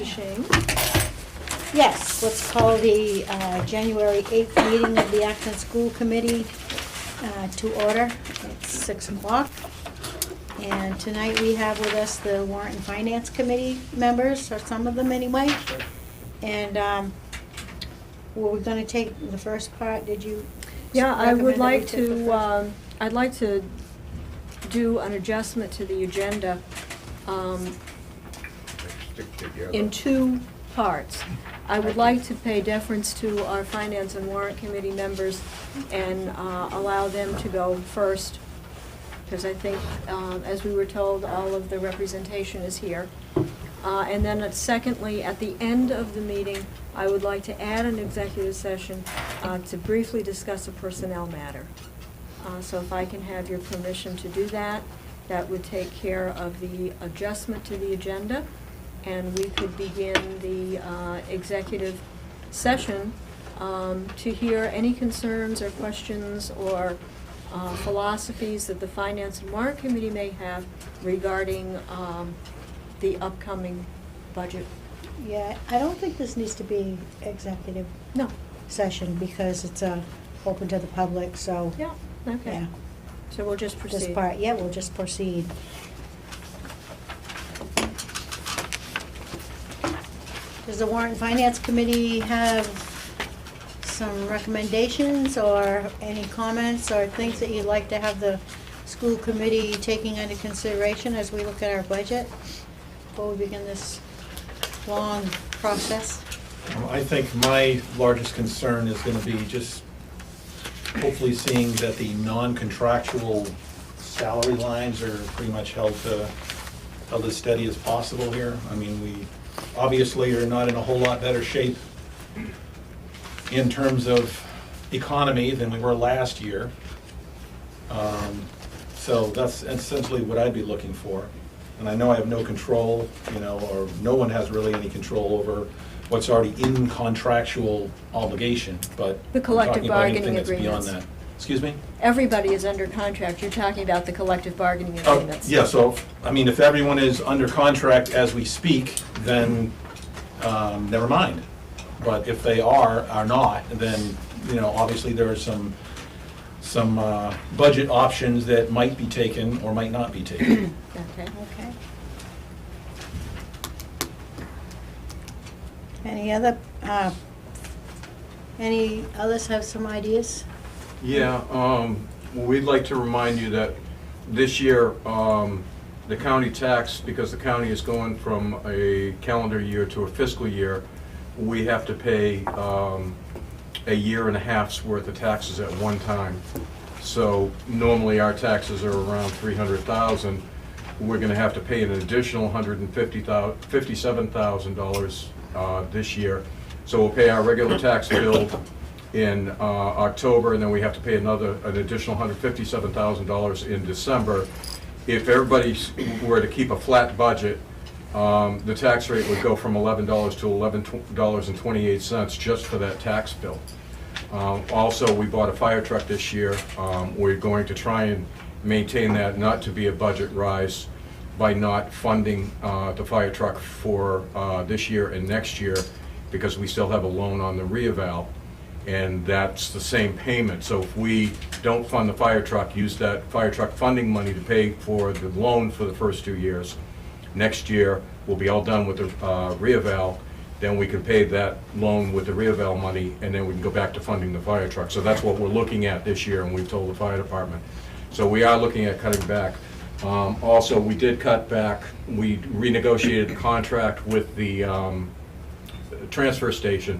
Mrs. Shane. Yes, let's call the January 8th meeting of the Acton School Committee to order. It's 6 o'clock. And tonight we have with us the Warrant and Finance Committee members, or some of them anyway. And were we going to take the first part? Did you? Yeah, I would recommend that we like take the to, first? I'd like to do an adjustment to the agenda in two parts. I would like to pay deference to our Finance and Warrant Committee members and allow them to go first, because I think, as we were told, all of the representation is here. And then secondly, at the end of the meeting, I would like to add an executive session to briefly discuss a personnel matter. So if I can have your permission to do that, that would take care of the adjustment to the agenda, and we could begin the executive session to hear any concerns or questions or philosophies that the Finance and Warrant Committee may have regarding the upcoming budget. Yeah, I don't think this needs to be executive No. session because it's open to the public, so. Yeah, okay. Yeah, So we'll just proceed. this part, yeah, we'll just proceed. Does the Warrant and Finance Committee have some recommendations or any comments or things that you'd like to have the school committee taking into consideration as we look at our budget before we begin this long process? I think my largest concern is going to be just hopefully seeing that the non-contractual salary lines are pretty much held as steady as possible here. I mean, we obviously are not in a whole lot better shape in terms of economy than we were last year. So that's essentially what I'd be looking for. And I know I have no control, or no one has really any control over what's already in contractual obligation, but The I'm collective talking about anything bargaining that's beyond agreements. that. Excuse me? Everybody is under contract. You're talking about the collective bargaining Oh, agreements. yeah, so, I mean, if everyone is under contract as we speak, then never mind. But if they are not, then, obviously there are some budget options that might be taken or might not be taken. Okay. Okay. Any others have some ideas? Yeah, we'd like to remind you that this year, the county tax, because the county is going from a calendar year to a fiscal year, we have to pay a year and a half's worth of taxes at one time. So normally our taxes are around $300,000. We're gonna have to pay an additional $57,000 this year. So we'll pay our regular tax bill in October, and then we have to pay an additional $157,000 in December. If everybody were to keep a flat budget, the tax rate would go from $11 to $11.28 just for that tax bill. Also, we bought a fire truck this year. We're going to try and maintain that not to be a budget rise by not funding the fire truck for this year and next year, because we still have a loan on the re-eval, and that's the same payment. So if we don't fund the fire truck, use that fire truck funding money to pay for the loan for the first 2 years, next year we'll be all done with the re-eval, then we can pay that loan with the re-eval money, and then we can go back to funding the fire truck. So that's what we're looking at this year, and we've told the fire department. So we are looking at cutting back. Also, we did cut back. We renegotiated the contract with the transfer station.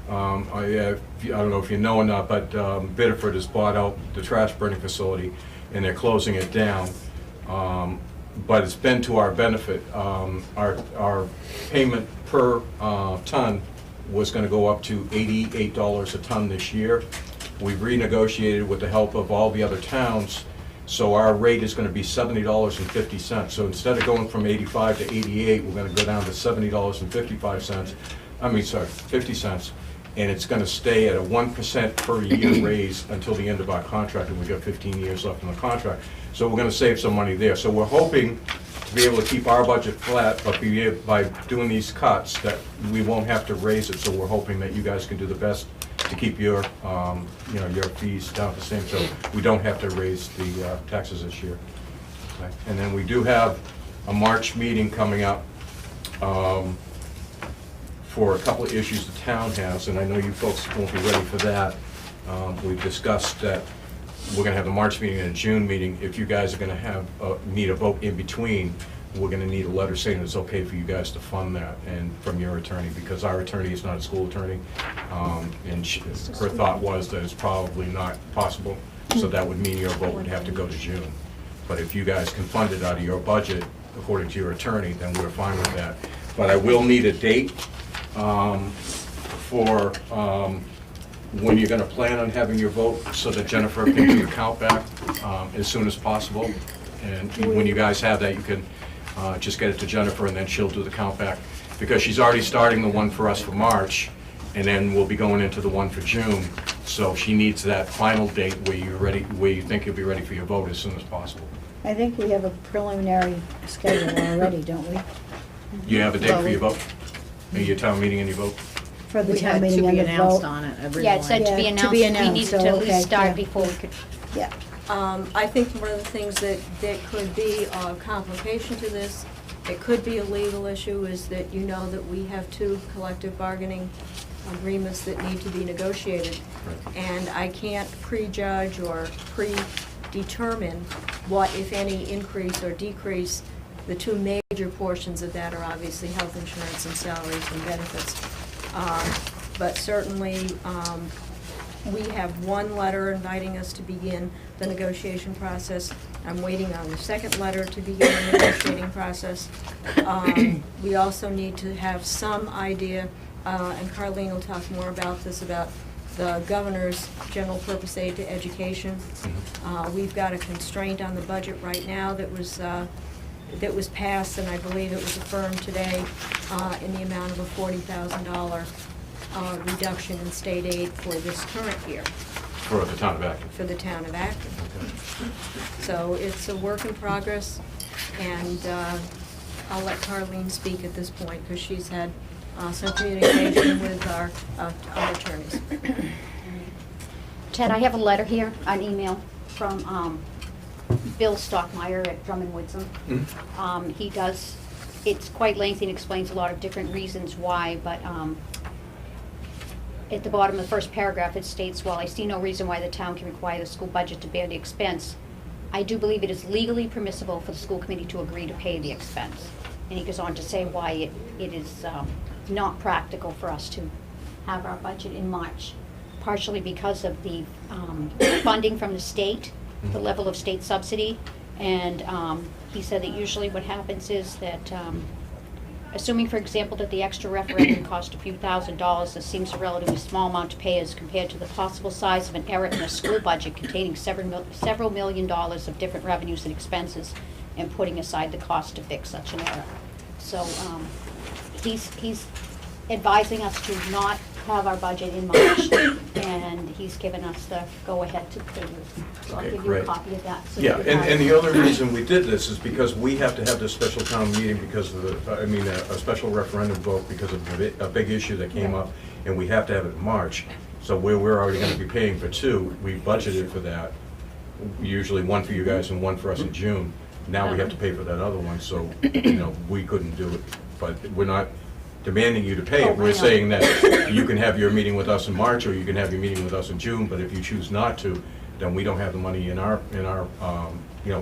I don't know if you know or not, but Biddeford has bought out the trash burning facility, and they're closing it down. But it's been to our benefit. Our payment per ton was going to go up to $88 a ton this year. We've renegotiated with the help of all the other towns, so our rate is going to be $70.50. So instead of going from 85 to 88, we're going to go down to $70.55. I mean, sorry, 50 cents. And it's going to stay at a 1% per year raise until the end of our contract, and we've got 15 years left in the contract. So we're going to save some money there. So we're hoping to to be able to keep our budget flat, but by doing these cuts, that we won't have to raise it, so we're hoping that you guys can do the best to keep your, your fees down the same, so we don't have to raise the taxes this year. Okay. And then we do have a March meeting coming up for a couple of issues the town has, and I know you folks won't be ready for that. We've discussed that we're going to have a March meeting and a June meeting. If you guys are going to have need a vote in between, we're going to need a letter saying it's okay for you guys to fund that, and from your attorney, because our attorney is not a school attorney, and her thought was that it's probably not possible, so that would mean your vote would have to go to June. But if you guys can fund it out of your budget, according to your attorney, then we're fine with that. But I will need a date for when you're gonna plan on having your vote, so that Jennifer can do the count back as soon as possible. And when you guys have that, you can just get it to Jennifer, and then she'll do the count back. Because she's already starting the one for us for March, and then we'll be going into the one for June. So she needs that final date where you're ready, where you think you'll be ready for your vote as soon as possible. I think we have a preliminary schedule already, don't we? You have a date for your vote? Your town meeting and your vote? For the We town had to meeting and be the announced vote. on it originally. Yeah, it said to be Yeah, announced. to be announced, We needed so, to at okay, least start yeah. before we could. Yeah, I think one of the things that could be a complication to this, it could be a legal issue, is that you know that we have 2 collective bargaining agreements that need to be negotiated. Right. And I can't prejudge or predetermine what, if any, increase or decrease. The 2 major portions of that are obviously health insurance and salaries and benefits. But certainly, we have 1 letter inviting us to begin the negotiation process. I'm waiting on the 2nd letter to begin the negotiating process. We also need to have some idea, and Carleen will talk more about this, about the governor's general purpose aid to education. We've got a constraint on the budget right now that was passed, and I believe it was affirmed today, in the amount of a $40,000 reduction in state aid for this current year For the town of Acton. for the town of Acton. So it's a work in progress, and I'll let Carleen speak at this point, because she's had some communication with our attorneys. Ted, I have a letter here, an email from Bill Stockmeyer at Drummond Woodson. He does, it's quite lengthy and explains a lot of different reasons why, but at the bottom of the first paragraph, it states, "While I see no reason why the town can require the school budget to bear the expense, I do believe it is legally permissible for the school committee to agree to pay the expense." And he goes on to say why it is not practical for us to have our budget in March, partially because of the funding from the state, the level of state subsidy. And he said that usually what happens is that, assuming, for example, that the extra referendum cost a few $1,000s, this seems a relatively small amount to pay as compared to the possible size of an error in a school budget containing several million dollars of different revenues and expenses, and putting aside the cost to fix such an error. So he's advising us to not have our budget in March, and he's given us the go-ahead to pay you. So I'll Okay, give you a great. copy of that. So Yeah, that you have and it. the other reason we did this is because we have to have this special town meeting because of a special referendum vote because of a big issue that came up, and we have to have it in March. So where we're already gonna be paying for 2, we budgeted for that, usually 1 for you guys and 1 for us in June. Now we have to pay for that other one, so, we couldn't do it. But we're not demanding you to pay Oh, it. I We're know. saying that you can have your meeting with us in March, or you can have your meeting with us in June, but if you choose not to, then we don't have the money in our,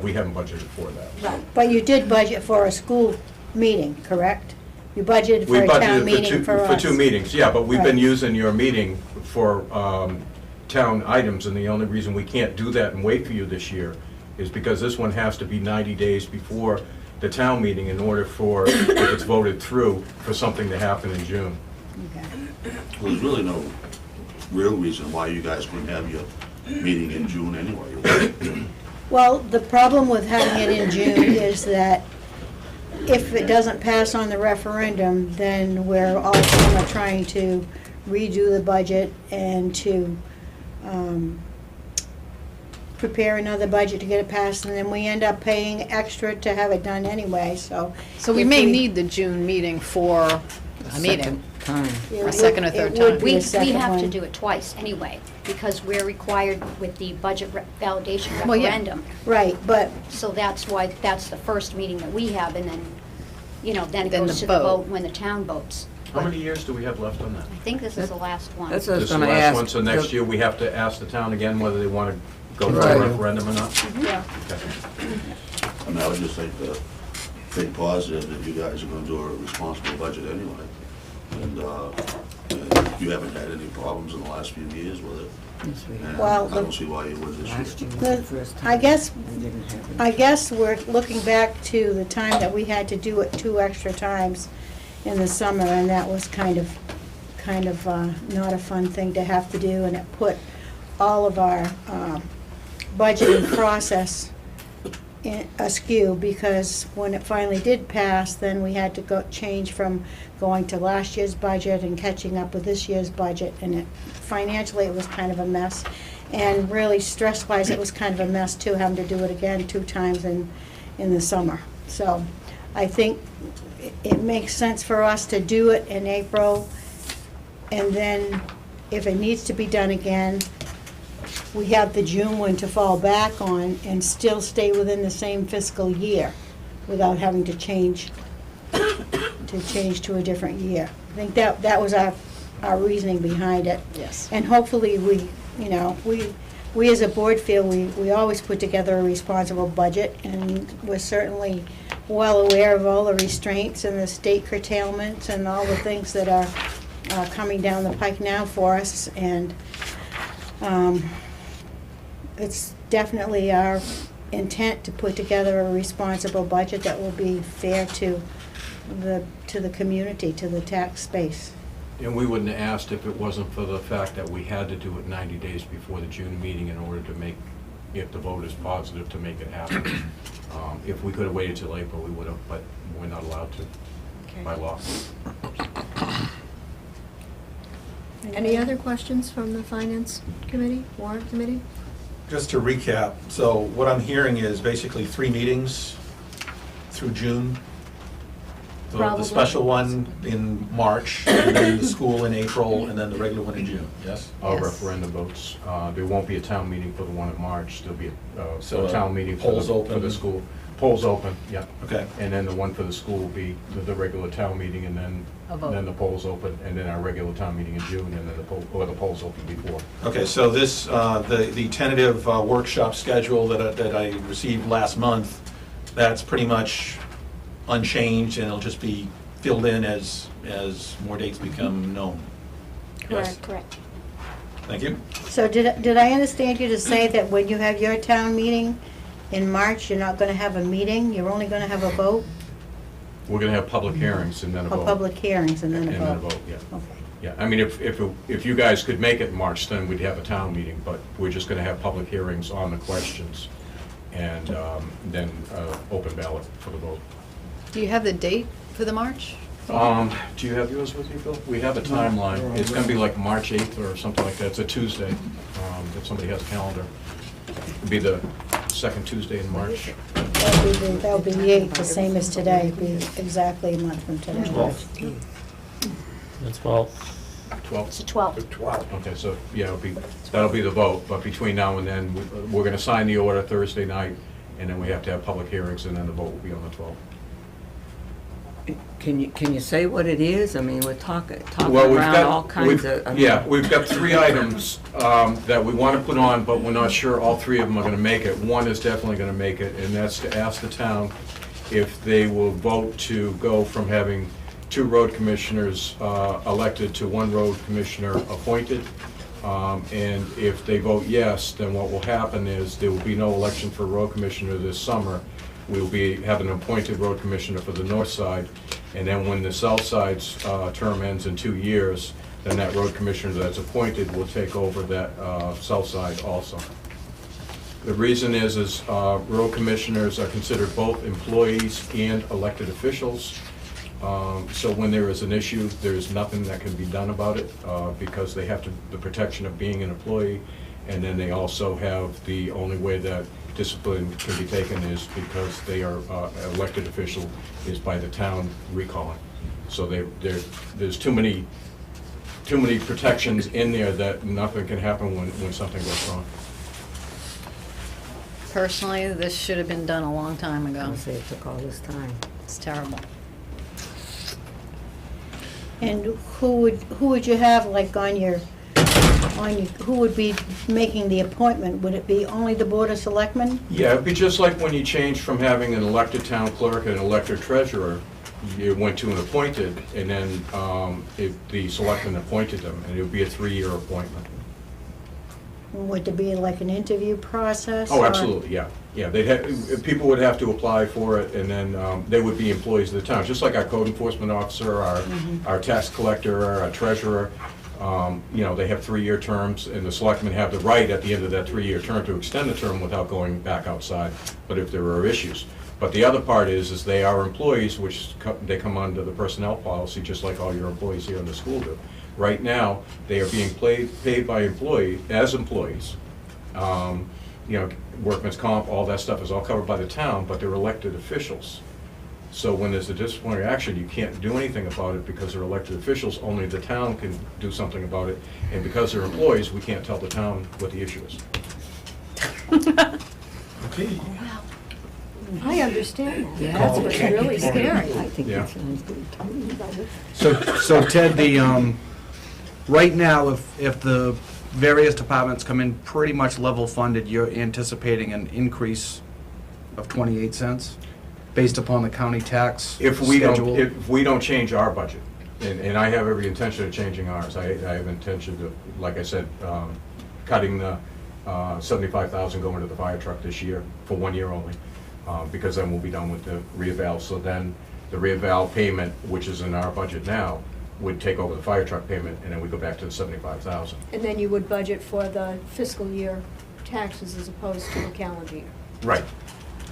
we haven't budgeted for that. but you did budget for a school meeting, correct? You budgeted We for a town budgeted meeting for us. for 2 meetings, yeah, but we've been Right. using your meeting for town items, and the only reason we can't do that and wait for you this year is because this one has to be 90 days before the town meeting in order for, if it's voted through, for something to happen in June. Okay. Well, there's really no real reason why you guys couldn't have your meeting in June anyway. Well, the problem with having it in June is that if it doesn't pass on the referendum, then we're also trying to redo the budget and to prepare another budget to get it passed, and then we end up paying extra to have it done anyway, so. So we if may need the June meeting for a meeting. Time. it a would- second or third it would time. be We, a we second have to one. do it twice anyway, because we're required with the budget validation Well, yeah. referendum. Right, but So that's why, that's the first meeting that we have, and then, you know, then it Then goes the to the vote. vote when the town votes. How many years do we have left on that? I think this is the last one. That's what I This was is the gonna last ask. one, so next year we have to ask the town again whether they want to go for Right. a referendum or not? Yeah. Okay. I mean, I would just think the big positive that you guys are gonna do a responsible budget anyway. And you haven't had any problems in the last few years with it. Yes, we have. And Well, I don't see why you would this Last year. year was the first time. I guess, We didn't have it. I guess we're looking back to the time that we had to do it 2 extra times in the summer, and that was kind of not a fun thing to have to do, and it put all of our budgeting process askew, because when it finally did pass, then we had to go change from going to last year's budget and catching up with this year's budget, and financially it was kind of a mess, and really stress-wise it was kind of a mess too, having to do it again 2 times in the summer. So I think it makes sense for us to do it in April, and then if it needs to be done again, we have the June one to fall back on and still stay within the same fiscal year without having to change to a different year. I think that was our reasoning behind it. Yes. And hopefully we as a board feel we always put together a responsible budget, and we're certainly well aware of all the restraints and the state curtailments and all the things that are coming down the pike now for us, and it's definitely our intent to put together a responsible budget that will be fair to the community, to the tax base. And we wouldn't have asked if it wasn't for the fact that we had to do it 90 days before the June meeting in order to make, if the vote is positive, to make it happen. If we could have waited till April, we would have, but we're not allowed to by law. Any other questions from the Finance Committee, Warrant Committee? Just to recap, so what I'm hearing is basically 3 meetings through June. The Probably. special one in March, and then the school in April, and then the regular one in June, yes? All Yes. referendum votes. There won't be a town meeting for the one in March. There'll be So, a town meeting for polls the open. school. Polls open, yeah. Okay. And then the one for the school will be the regular town meeting, and A vote. then the polls open, and then our regular town meeting in June, and then the polls open before. Okay, so this, the tentative workshop schedule that I received last month, that's pretty much unchanged, and it'll just be filled in as more dates become known. Yes? Correct. Thank you. So did I understand you to say that when you have your town meeting in March, you're not gonna have a meeting, you're only gonna have a vote? We're gonna have public hearings and then a Or vote. public hearings and then a And then a vote? vote, yeah. Okay. Yeah, I mean, if you guys could make it in March, then we'd have a town meeting, but we're just gonna have public hearings on the questions, and then open ballot for the vote. Do you have the date for the March? Do you have yours with you, Bill? We have a timeline. It's gonna be like March 8th or something like that. It's a Tuesday, if somebody has a calendar. It'll be the second Tuesday in March. That would be the 8th, the same as today, it'd be exactly a month from today. 12th. That's 12. 12th? It's the 12th. 12. Okay, so, yeah, that'll be the vote, but between now and then, we're gonna sign the order Thursday night, and then we have to have public hearings, and then the vote will be on the 12th. Can you say what it is? I mean, we're talking Well, we've around got- all kinds we've- of. I mean, Yeah, we've got 3 items that we want to put on, but we're not sure all 3 of them are going to make it. One is definitely going to make it, and that's to ask the town if they will vote to go from having 2 road commissioners elected to 1 road commissioner appointed. And if they vote yes, then what will happen is there will be no election for road commissioner this summer. We'll have an appointed road commissioner for the north side, and then when the south side's term ends in 2 years, then that road commissioner that's appointed will take over that south side also. The reason is road commissioners are considered both employees and elected officials. So when there is an issue, there's nothing that can be done about it because they have the protection of being an employee And then they also have the only way that discipline can be taken is because they are elected official is by the town recalling. So there's too many protections in there that nothing can happen when something goes wrong. Personally, this should have been done a long time ago. I'll say it took all this time. It's terrible. And who would you have like who would be making the appointment? Would it be only the Board of Selectmen? Yeah, it'd be just like when you changed from having an elected town clerk and an elected treasurer, you went to an appointed, and then the selectmen appointed them, and it would be a 3-year appointment. Would there be like an interview process? Oh, or- absolutely, yeah. Yeah, people would have to apply for it, and then they would be employees of the town, just like our code enforcement officer, our tax collector, our treasurer. They have 3-year terms, and the selectmen have the right at the end of that 3-year term to extend the term without going back outside, but if there are issues. But the other part is they are employees, which they come under the personnel policy, just like all your employees here in the school do. Right now, they are being paid by as employees. Workman's comp, all that stuff is all covered by the town, but they're elected officials. So when there's a disciplinary action, you can't do anything about it because they're elected officials, only the town can do something about it. And because they're employees, we can't tell the town what the issue is. Okay. I understand. Yeah. That's what's really scary. I think Yeah. that sounds good too. So Ted, right now, if the various departments come in pretty much level funded, you're anticipating an increase of 28 cents based upon the county tax If we schedule? don't change our budget, and I have every intention of changing ours, I have intention of, like I said, cutting the 75,000 going to the fire truck this year, for 1 year only, because then we'll be done with the reeval. So then the reeval payment, which is in our budget now, would take over the fire truck payment, and then we go back to the 75,000. And then you would budget for the fiscal year taxes as opposed to the calendar year. Right.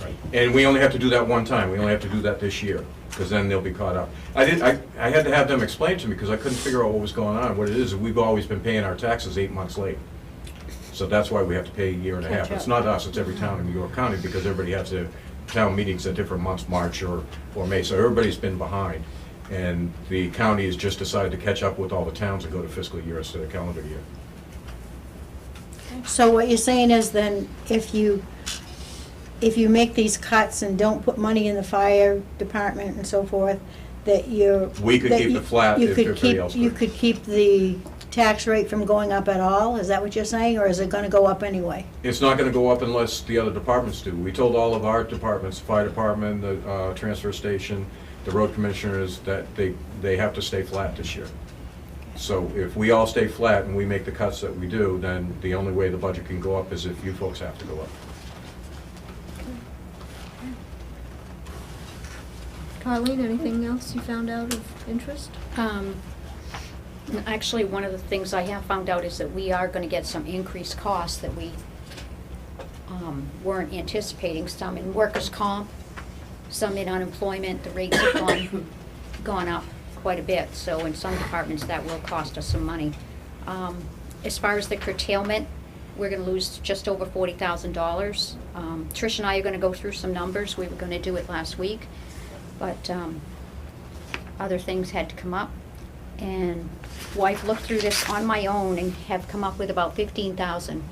Right. And we only have to do that one time. We only have to do that this year, because then they'll be caught up. I had to have them explain to me, because I couldn't figure out what was going on. What it is we've always been paying our taxes 8 months late. So that's why we have to pay a year and a half. Catch It's up. not us, it's every town in New York County, because everybody has their town meetings at different months, March or May. So everybody's been behind. And the county has just decided to catch up with all the towns and go to fiscal year instead of calendar year. So what you're saying is then, if you make these cuts and don't put money in the fire department and so forth, that We could that keep you- it flat you if could everybody keep- else You would. could keep the tax rate from going up at all? Is that what you're saying, or is it gonna go up anyway? It's not gonna go up unless the other departments do. We told all of our departments, fire department, the transfer station, the road commissioners, that they have to stay flat this year. So if we all stay flat and we make the cuts that we do, then the only way the budget can go up is if you folks have to go up. Carleen, anything else you found out of interest? Actually, one of the things I have found out is that we are gonna get some increased costs that we weren't anticipating, some in workers' comp, some in unemployment. The rates have gone up quite a bit, so in some departments that will cost us some money. As far as the curtailment, we're gonna lose just over $40,000. Trish and I are gonna go through some numbers. We were gonna do it last week, but other things had to come up. And I've looked through this on my own and have come up with about 15,000.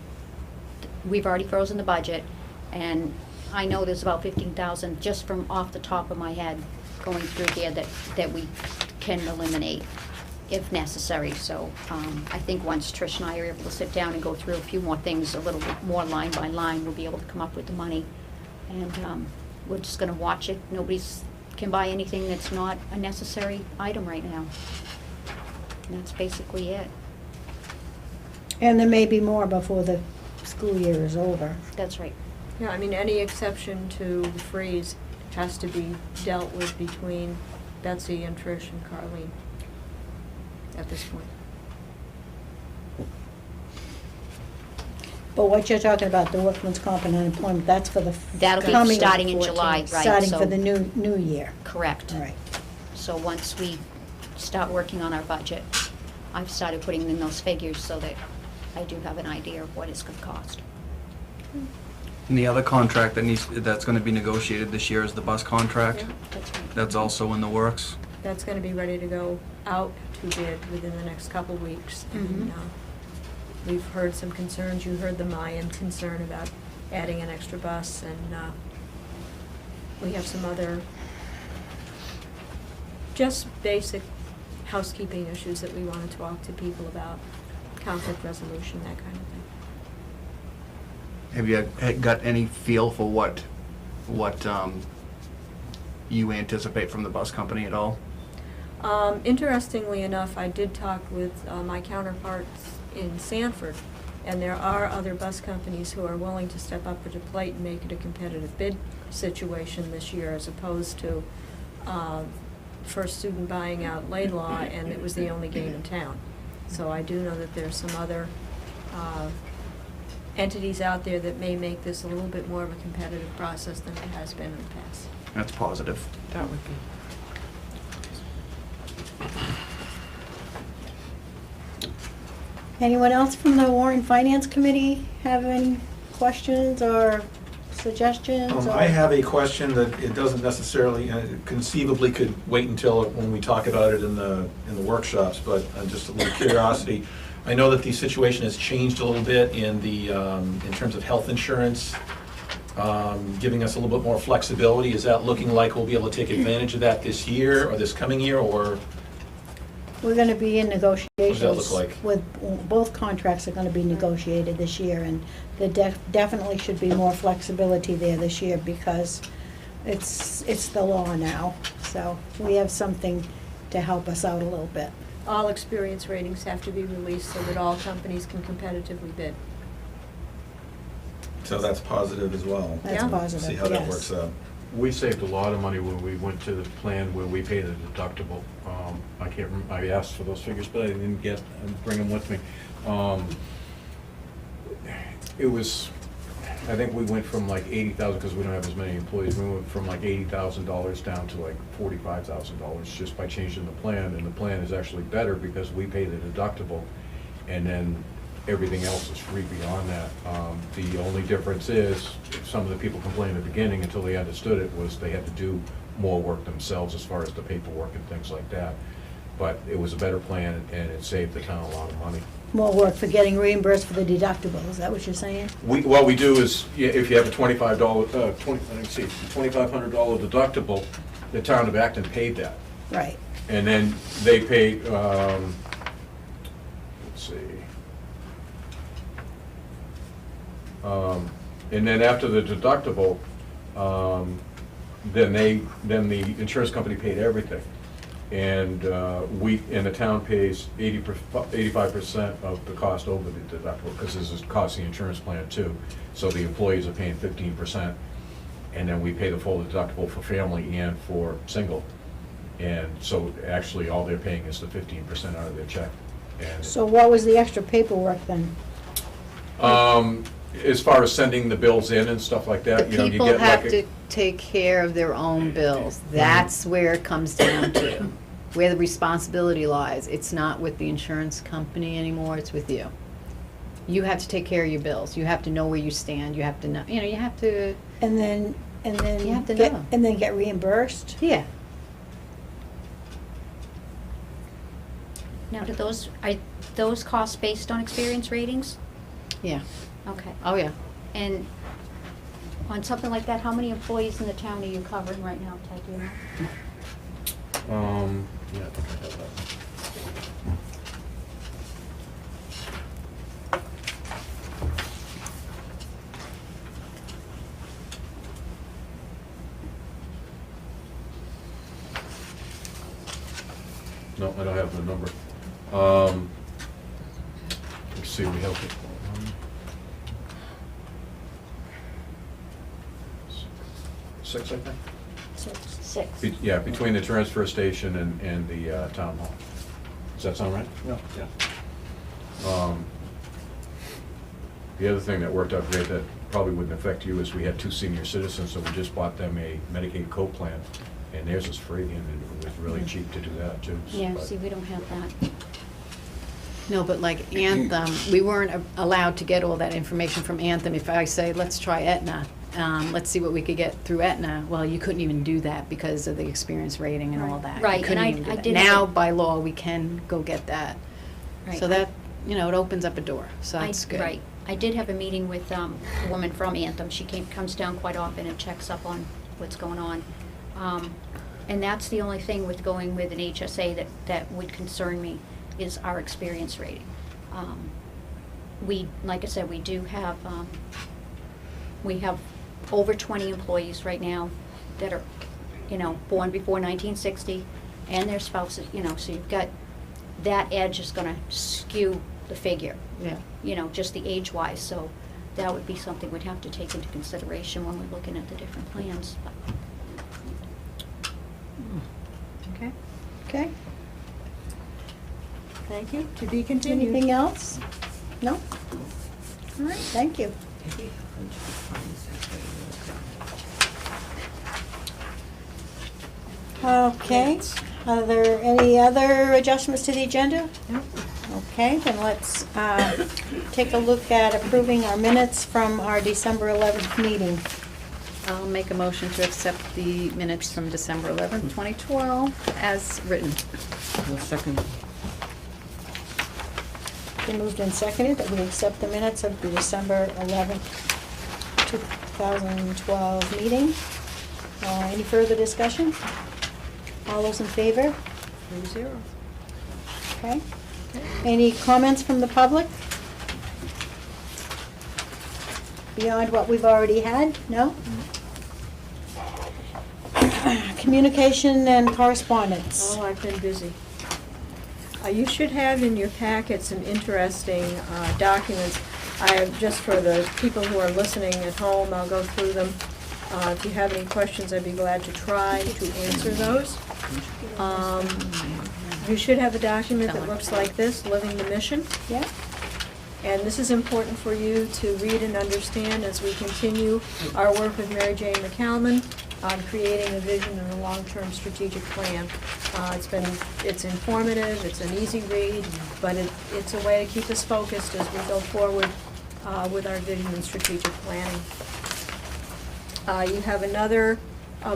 We've already frozen the budget, and I know there's about 15,000 just from off the top of my head going through here that we can eliminate if necessary. So I think once Trish and I are able to sit down and go through a few more things, a little bit more line by line, we'll be able to come up with the money. And we're just gonna watch it. Nobody's can buy anything that's not a necessary item right now. And that's basically it. And there may be more before the school year is over. That's right. Yeah, I mean, any exception to the freeze has to be dealt with between Betsy and Trish and Carleen at this point. But what you're talking about, the workman's comp and unemployment, that's for the That'll be coming- starting in July, right? Starting so- for the new year. Correct. All right. So once we start working on our budget, I've started putting in those figures so that I do have an idea of what it's gonna cost. And the other contract that's gonna be negotiated this year is the bus contract. Yeah. That's right. That's also in the works. That's gonna be ready to go out to bid within the next couple weeks. And we've heard some concerns, you heard the Mayan concern about adding an extra bus, and we have some other just basic housekeeping issues that we want to talk to people about, conflict resolution, that kind of thing. Have you got any feel for what you anticipate from the bus company at all? Interestingly enough, I did talk with my counterparts in Sanford, and there are other bus companies who are willing to step up to the plate and make it a competitive bid situation this year, as opposed to First Student buying out Laidlaw, and it was the only game in town. So I do know that there's some other entities out there that may make this a little bit more of a competitive process than it has been in the past. That's positive. That would be. Anyone else from the Warren Finance Committee have any questions or suggestions? or- I have a question that it doesn't necessarily, conceivably could wait until when we talk about it in the workshops, but just a little curiosity. I know that the situation has changed a little bit in terms of health insurance, giving us a little bit more flexibility. Is that looking like we'll be able to take advantage of that this year or this coming year, or? We're gonna be in negotiations. look like? With, both contracts are gonna be negotiated this year, and there definitely should be more flexibility there this year, because it's the law now. So we have something to help us out a little bit. All experience ratings have to be released so that all companies can competitively bid. So that's positive as well. That's Yeah. positive, See how that yes. works out. We saved a lot of money when we went to the plan where we paid a deductible. I can't remember, I asked for those figures, but I didn't bring them with me. It was, I think we went from like 80,000, because we don't have as many employees, we went from like $80,000 down to like $45,000 just by changing the plan. And the plan is actually better because we pay the deductible, and then everything else is free beyond that. The only difference is, some of the people complained at the beginning until they understood it, was they had to do more work themselves as far as the paperwork and things like that. But it was a better plan, and it saved the town a lot of money. More work for getting reimbursed for the deductible, is that what you're saying? What we do is, if you have a $2,500 deductible, the town of Acton paid that. Right. And then they pay, let's see. And then after the deductible, then the insurance company paid everything. And and the town pays 85% of the cost over the deductible, because this is costing the insurance plan too. So the employees are paying 15%, and then we pay the full deductible for family and for single. And so actually, all they're paying is the 15% out of their check. And So what was the extra paperwork then? as far as sending the bills in and stuff like that, you know, you People get have like to take care of their own bills. That's where it comes down to, where the responsibility lies. It's not with the insurance company anymore, it's with you. You have to take care of your bills. You have to know where you stand. You have to know, you have to, And then You have to get, know. and then get reimbursed? yeah. Now, are those costs based on experience ratings? Yeah. Okay. Oh, yeah. And on something like that, how many employees in the town are you covering right now, Ted, do you know? yeah, I think I have that. No, I don't have the number. Let's see, we have it. 6, I think. Six. Yeah, between the transfer station and the town hall. Does that sound right? Yeah. The other thing that worked out great that probably wouldn't affect you is we had 2 senior citizens, so we just bought them a Medicaid co-plan, and theirs is free, and it was really cheap to do that, too. Yeah, But- see, we don't have that. No, but like Anthem, we weren't allowed to get all that information from Anthem. If I say, let's try Aetna, let's see what we could get through Aetna, well, you couldn't even do that because of the experience rating and all that. You Right, couldn't and even do I that. did Now, have by law, we can go get that. Right. So that, you know, it opens up a door, so that's good. Right. I did have a meeting with a woman from Anthem. She comes down quite often and checks up on what's going on. And that's the only thing with going with an HSA that would concern me, is our experience rating. Like I said, we do have, we have over 20 employees right now that are, born before 1960, and their spouses, so you've got, that edge is gonna skew the figure. Yeah. Just the age-wise, so that would be something we'd have to take into consideration when we're looking at the different plans. Okay, Okay, thank you. To be continued. anything else? No? All right, thank you. Okay, are there any other adjustments to the agenda? No. Okay, then let's take a look at approving our minutes from our December 11th meeting. I'll make a motion to accept the minutes from December 11th, 2012, as written. Well, second. Been moved and seconded that we accept the minutes of the December 11th, 2012 meeting. Any further discussion? All those in favor? 3-0. Okay. Any comments from the public? Beyond what we've already had? No? Communication and correspondence. Oh, I've been busy. You should have in your packet some interesting documents. Just for the people who are listening at home, I'll go through them. If you have any questions, I'd be glad to try to answer those. You should have a document that looks like this, Living the Mission. Yeah? And this is important for you to read and understand as we continue our work with Mary Jane McCalman on creating a vision and a long-term strategic plan. It's informative, it's an easy read, but it's a way to keep us focused as we go forward with our vision and strategic planning. You have another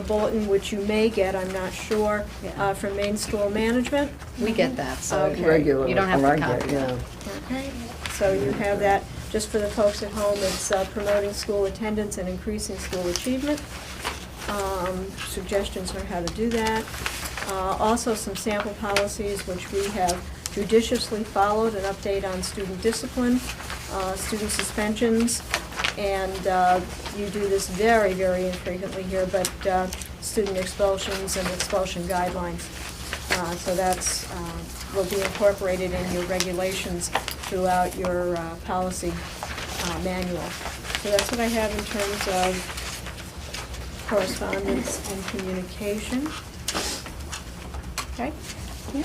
bulletin, which you may get, I'm not sure, Yeah. from Maine School Management. We get that, so Okay. Regular. you don't have to like copy it, that. yeah. Okay, so you have that, just for the folks at home, it's promoting school attendance and increasing school achievement. Suggestions on how to do that. Also some sample policies which we have judiciously followed, an update on student discipline, student suspensions, and you do this very, very infrequently here, but student expulsions and expulsion guidelines. So that's, will be incorporated in your regulations throughout your policy manual. So that's what I have in terms of correspondence and communication. Okay? Yeah.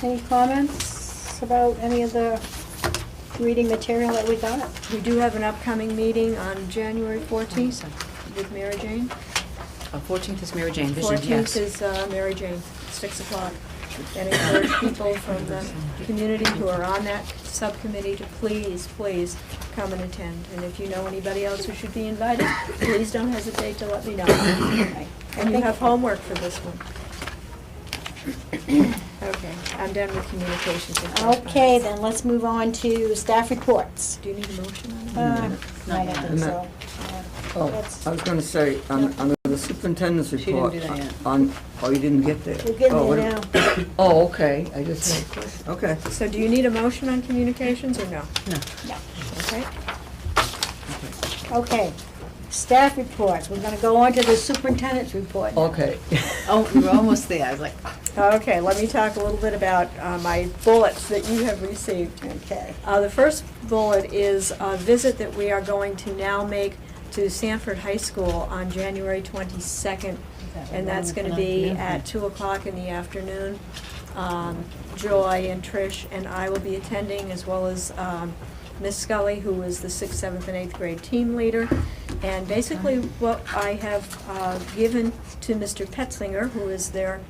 Any comments about any of the reading material that we got? We do have an upcoming meeting on January 14th with Mary Jane. 14th is Mary Jane Vision, 14th yes. is Mary Jane, 6 o'clock. And encourage people from the community who are on that subcommittee to please, please come and attend. And if you know anybody else who should be invited, please don't hesitate to let me know. And you have homework for this one. Okay, I'm done with communications and correspondence. Okay, then let's move on to staff reports. Do you need a motion on that? I don't think so. Oh, That's- I was gonna say, on the superintendent's She didn't report. do that yet. Oh, you didn't get there? We're getting Oh, there what- now. Oh, okay, I just had a question, okay. So do you need a motion on communications or no? No. No. Okay. Okay, staff reports. We're gonna go on to the superintendent's report. now. Okay. Oh, we were almost there, I was like, Okay, let me talk a little bit about my bullets that you have received. Okay. The first bullet is a visit that we are going to now make to Sanford High School on January 22nd, and that's going to be at 2 o'clock in the afternoon. Joy and Trish and I will be attending, as well as Miss Scully, who is the 6th, 7th, and 8th grade team leader. And basically what I have given to Mr. Petzinger, who is their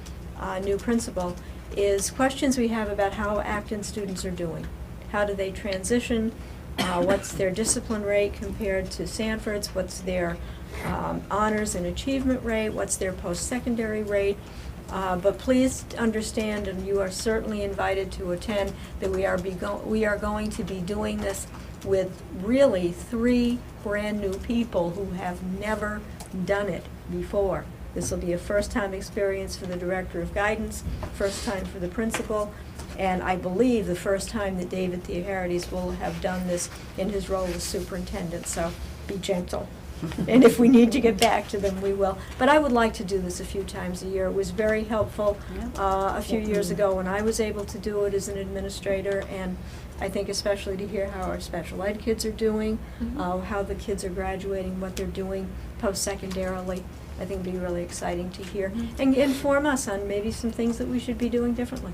new principal, is questions we have about how Acton students are doing. How do they transition? What's their discipline rate compared to Sanford's? What's their honors and achievement rate? What's their post-secondary rate? But please understand, and you are certainly invited to attend, that we are going to be doing this with really 3 brand-new people who have never done it before. This will be a first-time experience for the Director of Guidance, first time for the principal, and I believe the first time that David Theoharides will have done this in his role as superintendent, so be gentle. And if we need to get back to them, we will. But I would like to do this a few times a year. It was very helpful a few years ago when I was able to do it as an administrator, and I think especially to hear how our special ed kids are doing, how the kids are graduating, what they're doing post-secondarily. I think it'd be really exciting to hear and inform us on maybe some things that we should be doing differently.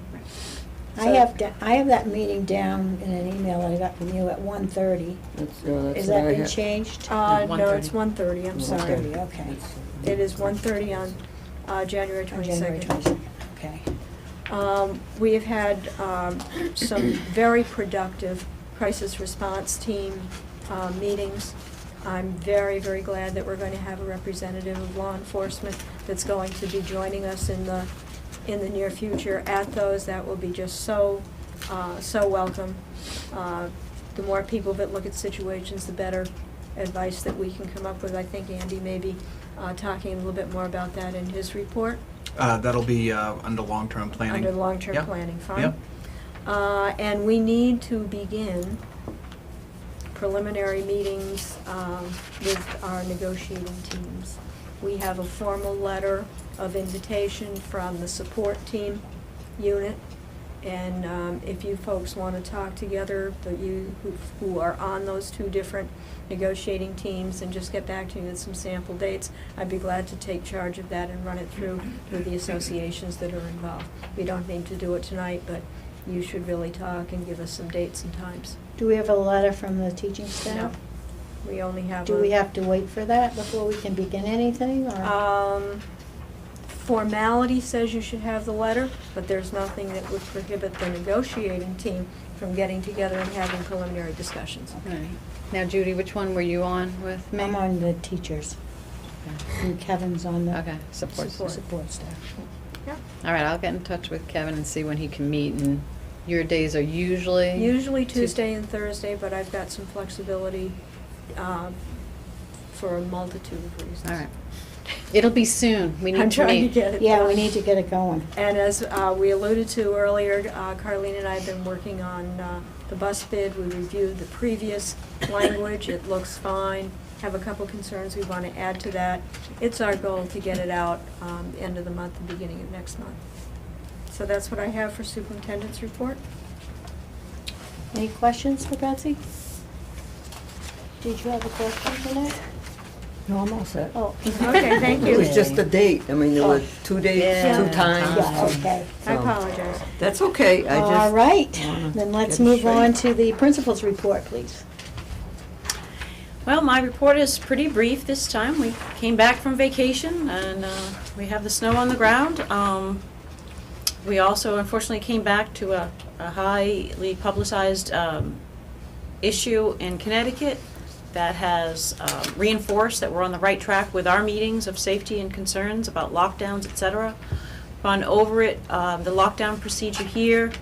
I have that meeting down in an email I got from you at 1:30. That's Is what that I been had. changed? No, it's 1:30, I'm sorry. 1:30, okay. It is 1:30 on January On January 22nd. 22nd, okay. We have had some very productive crisis response team meetings. I'm very, very glad that we're going to have a representative of law enforcement that's going to be joining us in the near future at those. That will be just so welcome. The more people that look at situations, the better advice that we can come up with. I think Andy may be talking a little bit more about that in his report. That'll be under long-term planning. Under long-term Yep. planning, fine. Yep. And we need to begin preliminary meetings with our negotiating teams. We have a formal letter of invitation from the support team unit, and if you folks want to talk together, you who are on those 2 different negotiating teams, and just get back to me with some sample dates, I'd be glad to take charge of that and run it through with the associations that are involved. We don't need to do it tonight, but you should really talk and give us some dates and times. Do we have a letter from the teaching staff? No, we only have Do we have to wait for that before we can begin anything, or? Formality says you should have the letter, but there's nothing that would prohibit the negotiating team from getting together and having preliminary discussions. All right. Now, Judy, which one were you on with me? I'm on the teachers, and Kevin's on the Okay, support. support staff. Yeah. All right, I'll get in touch with Kevin and see when he can meet, and your days are usually? Usually Tuesday and Thursday, but I've got some flexibility for a multitude of reasons. All right. It'll be soon. We need I'm to trying to meet. get it Yeah, done. we need to get it going. And as we alluded to earlier, Carlene and I have been working on the bus bid. We reviewed the previous language. It looks fine. Have a couple concerns we want to add to that. It's our goal to get it out end of the month, the beginning of next month. So that's what I have for superintendent's report. Any questions for Betsy? Did you have a question for that? No, I'm all set. Oh. Okay, thank It was you. just a date. I mean, there were 2 dates, Yeah. 2 times. Yeah, okay. I So- apologize. That's okay. I just. All right, wanna then let's get it move on straight. to the principal's report, please. Well, my report is pretty brief this time. We came back from vacation and we have the snow on the ground. We also unfortunately came back to a highly publicized issue in Connecticut that has reinforced that we're on the right track with our meetings of safety and concerns about lockdowns, et cetera. Gone over it, the lockdown procedure here.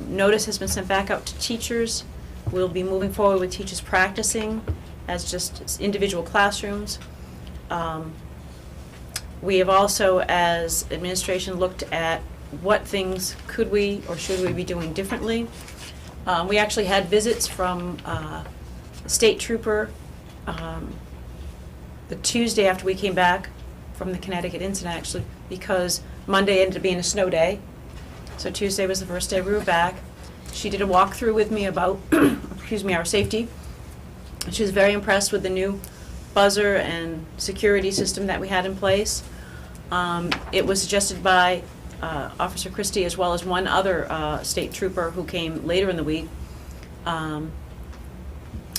Notice has been sent back out to teachers. We'll be moving forward with teachers practicing as just individual classrooms. We have also, as administration, looked at what things could we or should we be doing differently. We actually had visits from a state trooper the Tuesday after we came back from the Connecticut incident, actually, because Monday ended up being a snow day. So Tuesday was the first day we were back. She did a walkthrough with me about, excuse me, our safety. She was very impressed with the new buzzer and security system that we had in place. It was suggested by Officer Christie as well as one other state trooper who came later in the week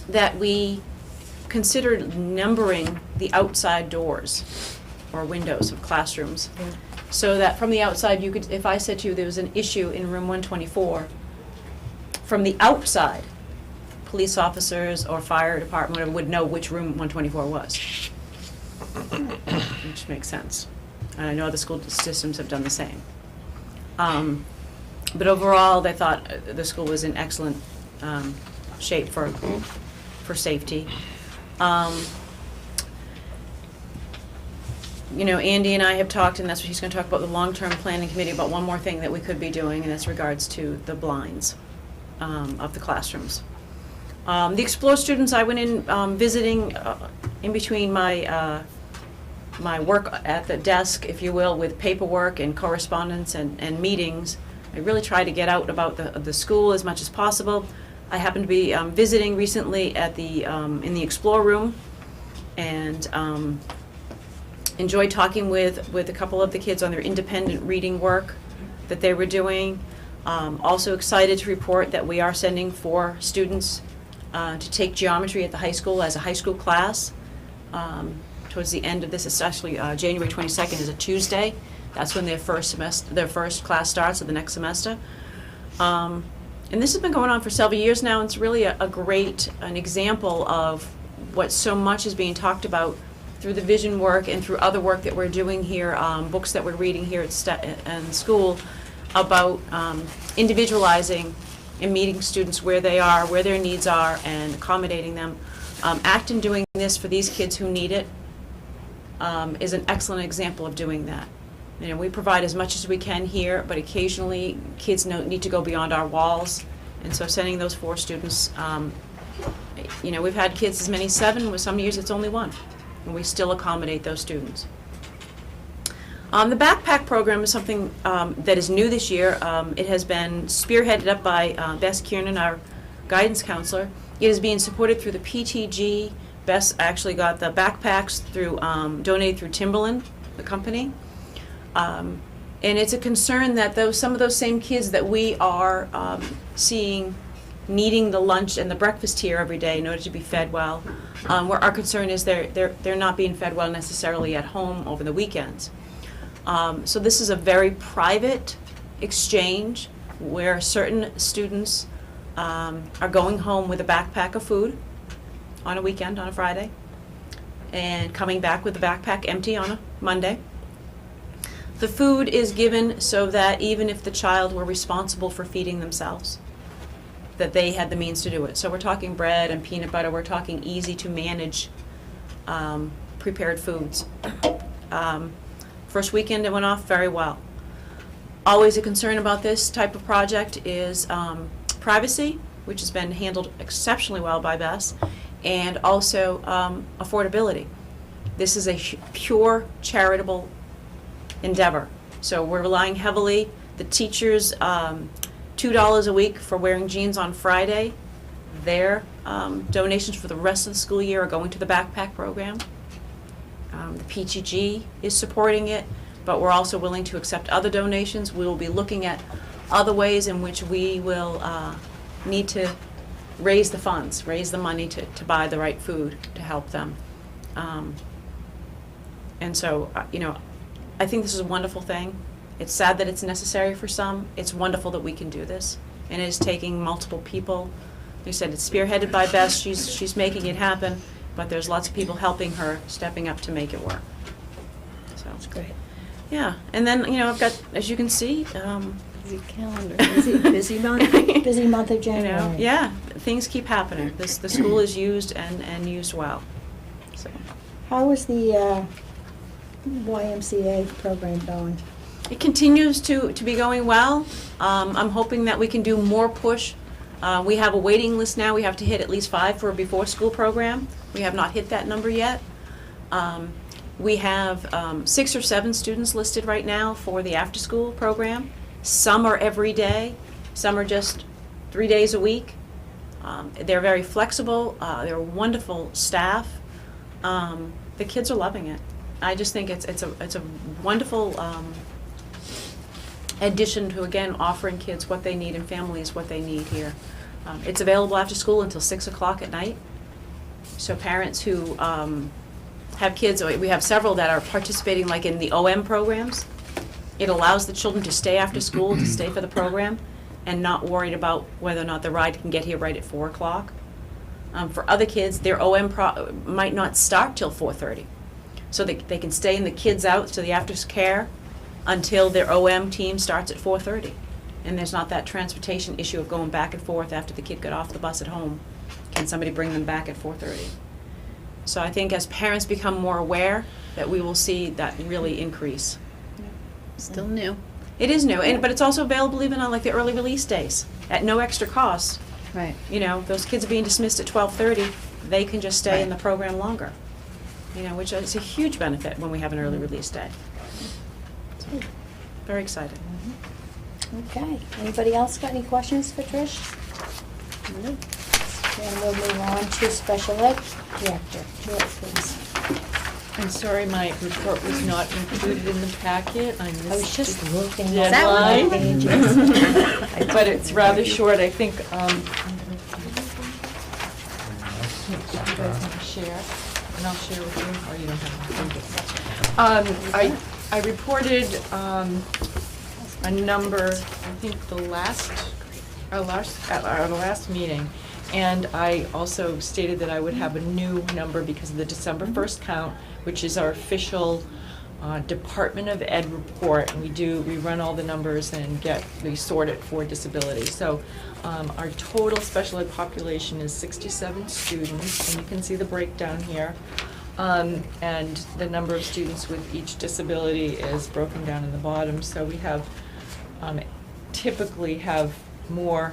that we considered numbering the outside doors or windows of classrooms. so that from the outside, you could, if I said to you there was an issue in room 124, from the outside, police officers or fire department whatever would know which room 124 was. Which makes sense. And I know other school systems have done the same. But overall, they thought the school was in excellent shape for safety. You know, Andy and I have talked, and that's what he's going to talk about, the long-term planning committee, about one more thing that we could be doing, and that's regards to the blinds of the classrooms. The Explore students, I went in visiting in between my my work at the desk, if you will, with paperwork and correspondence and meetings. I really try to get out about the school as much as possible. I happened to be visiting recently at the in the Explore room, and enjoyed talking with a couple of the kids on their independent reading work that they were doing. Also excited to report that we are sending 4 students to take geometry at the high school as a high school class. Towards the end of this, especially January 22nd is a Tuesday. That's when their first class starts of the next semester. And this has been going on for several years now, and it's really an example of what so much is being talked about through the vision work and through other work that we're doing here, books that we're reading here at school, about individualizing and meeting students where they are, where their needs are, and accommodating them. Acton doing this for these kids who need it is an excellent example of doing that. You know, we provide as much as we can here, but occasionally kids need to go beyond our walls, and so sending those 4 students, you know, we've had kids as many as 7, with some years it's only 1, and we still accommodate those students. The backpack program is something that is new this year. It has been spearheaded up by Bess Kiernan, our guidance counselor. It is being supported through the PTG. Bess actually got the backpacks through donated through Timberland, the company. And it's a concern that some of those same kids that we are seeing needing the lunch and the breakfast here every day in order to be fed well, where our concern is they're not being fed well necessarily at home over the weekends. So this is a very private exchange where certain students are going home with a backpack of food on a weekend, on a Friday, and coming back with the backpack empty on a Monday. The food is given so that even if the child were responsible for feeding themselves, that they had the means to do it. So we're talking bread and peanut butter, we're talking easy to manage prepared foods. First weekend it went off very well. Always a concern about this type of project is privacy, which has been handled exceptionally well by Bess, and also affordability. This is a pure charitable endeavor. So we're relying heavily, the teachers, $2 a week for wearing jeans on Friday. Their donations for the rest of the school year are going to the backpack program. The PTG is supporting it, but we're also willing to accept other donations. We will be looking at other ways in which we will need to raise the funds, raise the money to buy the right food to help them. And so, you know, I think this is a wonderful thing. It's sad that it's necessary for some. It's wonderful that we can do this. And it is taking multiple people. Like I said, it's spearheaded by Bess. She's making it happen. But there's lots of people helping her, stepping up to make it work. So That's great. yeah, and then, you know, I've got, as you can see, Busy calendar. Busy month. Busy month of you January. know, yeah, things keep happening. The school is used and used well. So How is the YMCA program going? it continues to be going well. I'm hoping that we can do more push. We have a waiting list now. We have to hit at least 5 for a before school program. We have not hit that number yet. We have 6 or 7 students listed right now for the after school program. Some are every day, some are just 3 days a week. They're very flexible. They're wonderful staff. The kids are loving it. I just think it's a wonderful addition to, again, offering kids what they need and families what they need here. It's available after school until 6 o'clock at night. So parents who have kids, we have several that are participating like in the OM programs. It allows the children to stay after school, to stay for the program, and not worried about whether or not the ride can get here right at 4 o'clock. For other kids, their OM might not start till 4:30. So they can stay in the kids out to the aftercare until their OM team starts at 4:30. And there's not that transportation issue of going back and forth after the kid got off the bus at home. Can somebody bring them back at 4:30? So I think as parents become more aware, that we will see that really increase. Still new. It is new, but it's also available even on like the early release days at no extra cost. Right. You know, those kids are being dismissed at 12:30, they can just stay in Right. the program longer. You know, which is a huge benefit when we have an early release day. So, very excited. Okay, anybody else got any questions for Trish? No. And we'll move on to special ed director. Julie, please. I'm sorry, my report was not included in the packet. I I was missed just the looking Is at that the right? pages. but it's rather short. I think, if you guys want to share, and I'll share with you, or you don't have to. I reported, a number, I think at our last meeting, and I also stated that I would have a new number because of the December 1st count, which is our official Department of Ed report, and we run all the numbers and we sort it for disability. So our total special ed population is 67 students, and you can see the breakdown here. And the number of students with each disability is broken down in the bottom. So we have, typically have more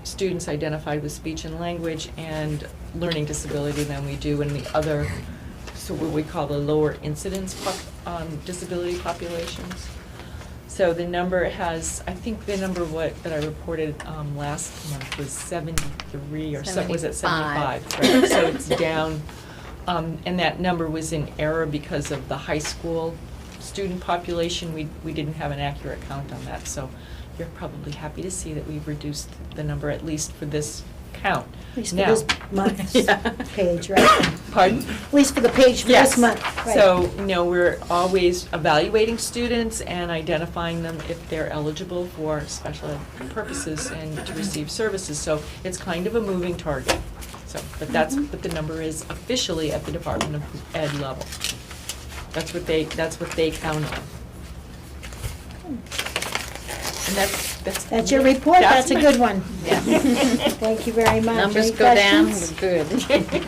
students identified with speech and language and learning disability than we do in the other, so what we call the lower incidence disability populations. So the number has, I think the number that I reported last month was 73 or was it 75? Right? So it's down, and that number was in error because of the high school student population. We didn't have an accurate count on that, so you're probably happy to see that we've reduced the number, at least for this count. At least for Now- this month's Yeah. page, right? Pardon? At least for the page for Yes. this month, right. So, we're always evaluating students and identifying them if they're eligible for special ed purposes and to receive services. So it's kind of a moving target. So, but that's what the number is officially at the Department of Ed level. That's what they count on. And That's your report, that's a my- good one. Yeah. Thank you very much. Numbers Any go down, questions? we're good.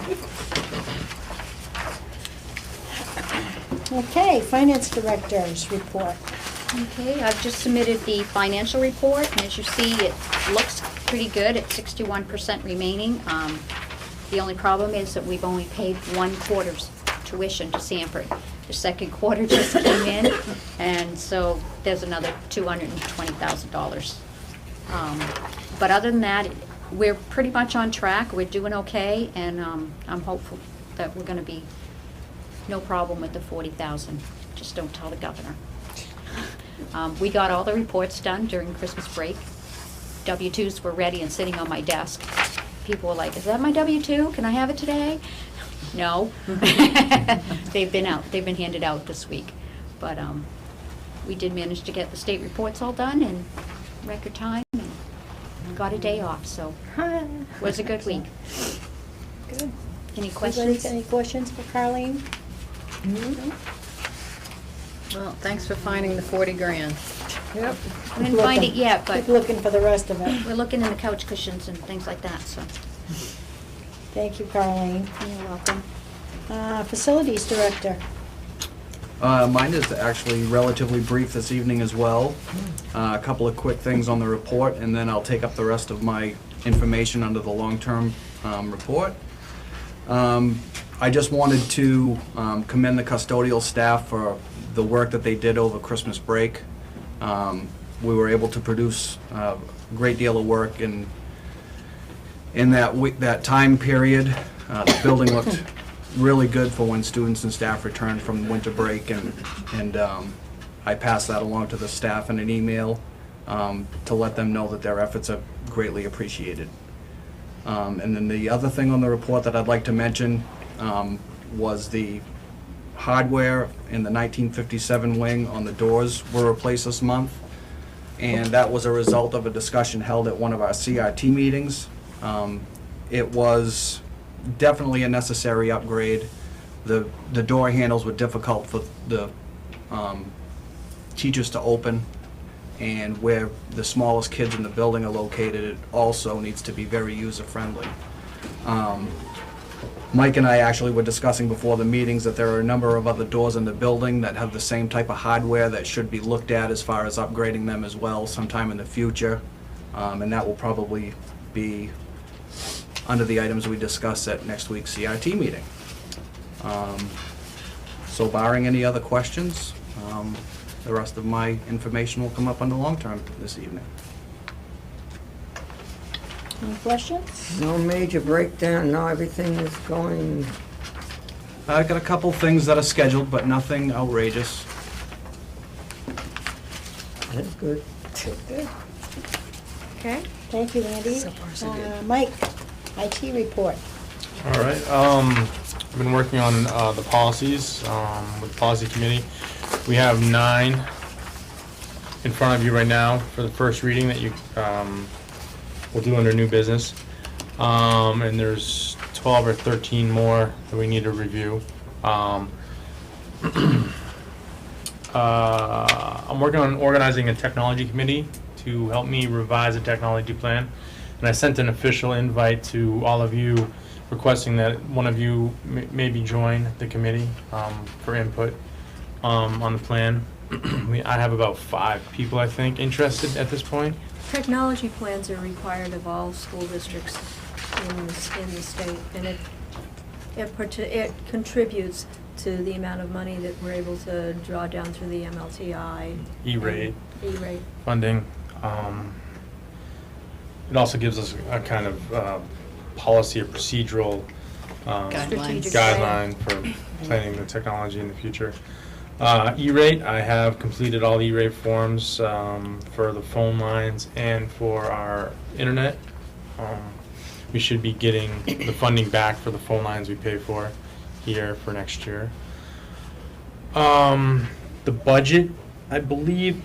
Okay, finance director's report. Okay, I've just submitted the financial report, and as you see, it looks pretty good at 61% remaining. The only problem is that we've only paid 1 quarter's tuition to Sanford. The second quarter just came in, and so there's another $220,000. But other than that, we're pretty much on track, we're doing okay, and I'm hopeful that we're gonna be no problem with the 40,000. Just don't tell the governor. We got all the reports done during Christmas break. W-2s were ready and sitting on my desk. People were like, is that my W-2? Can I have it today? No. They've been handed out this week. But we did manage to get the state reports all done in record time and got a day off, so it was a good week. Good. Any Anybody questions? got any questions for Carleen? Well, thanks for finding the 40 grand. Yep. I didn't find it yet, but Keep looking for the rest of it. we're looking in the couch cushions and things like that, so. Thank you, Carleen. You're welcome. Facilities director. Mine is actually relatively brief this evening as well. A couple of quick things on the report, and then I'll take up the rest of my information under the long-term report. I just wanted to commend the custodial staff for the work that they did over Christmas break. We were able to produce a great deal of work in that time period. The building looked really good for when students and staff returned from winter break, and I passed that along to the staff in an email to let them know that their efforts are greatly appreciated. And then the other thing on the report that I'd like to mention was the hardware in the 1957 wing on the doors were replaced this month. And that was a result of a discussion held at one of our CRT meetings. It was definitely a necessary upgrade. The door handles were difficult for the teachers to open, and where the smallest kids in the building are located, it also needs to be very user-friendly. Mike and I actually were discussing before the meetings that there are a number of other doors in the building that have the same type of hardware that should be looked at as far as upgrading them as well sometime in the future. And that will probably be under the items we discuss at next week's CRT meeting. So barring any other questions, the rest of my information will come up under long-term this evening. Any questions? No major breakdown, no, everything is going, I've got a couple things that are scheduled, but nothing outrageous. that's good. Okay, thank you, Andy. Mike, IT report. All right, I've been working on the policies with the policy committee. We have 9 in front of you right now for the first reading that you will do under new business. And there's 12 or 13 more that we need to review. I'm working on organizing a technology committee to help me revise a technology plan. And I sent an official invite to all of you requesting that one of you maybe join the committee for input on the plan. I have about 5 people, I think, interested at this point. Technology plans are required of all school districts in the state, and it contributes to the amount of money that we're able to draw down through the MLTI. E-rate. E-rate. Funding. It also gives us a kind of policy or procedural Strategic guideline for planning the technology in the future. E-rate, I have completed all E-rate forms for the phone lines and for our internet. We should be getting the funding back for the phone lines we pay for here for next year. The budget, I believe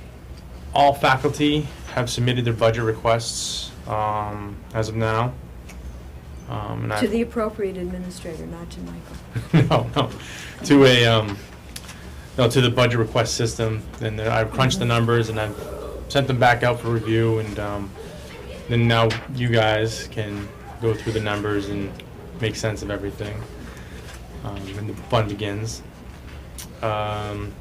all faculty have submitted their budget requests as of now. And To the appropriate administrator, not to Michael. no, to a no, to the budget request system, and I've crunched the numbers and I've sent them back out for review, and then now you guys can go through the numbers and make sense of everything, and the fun begins. I'm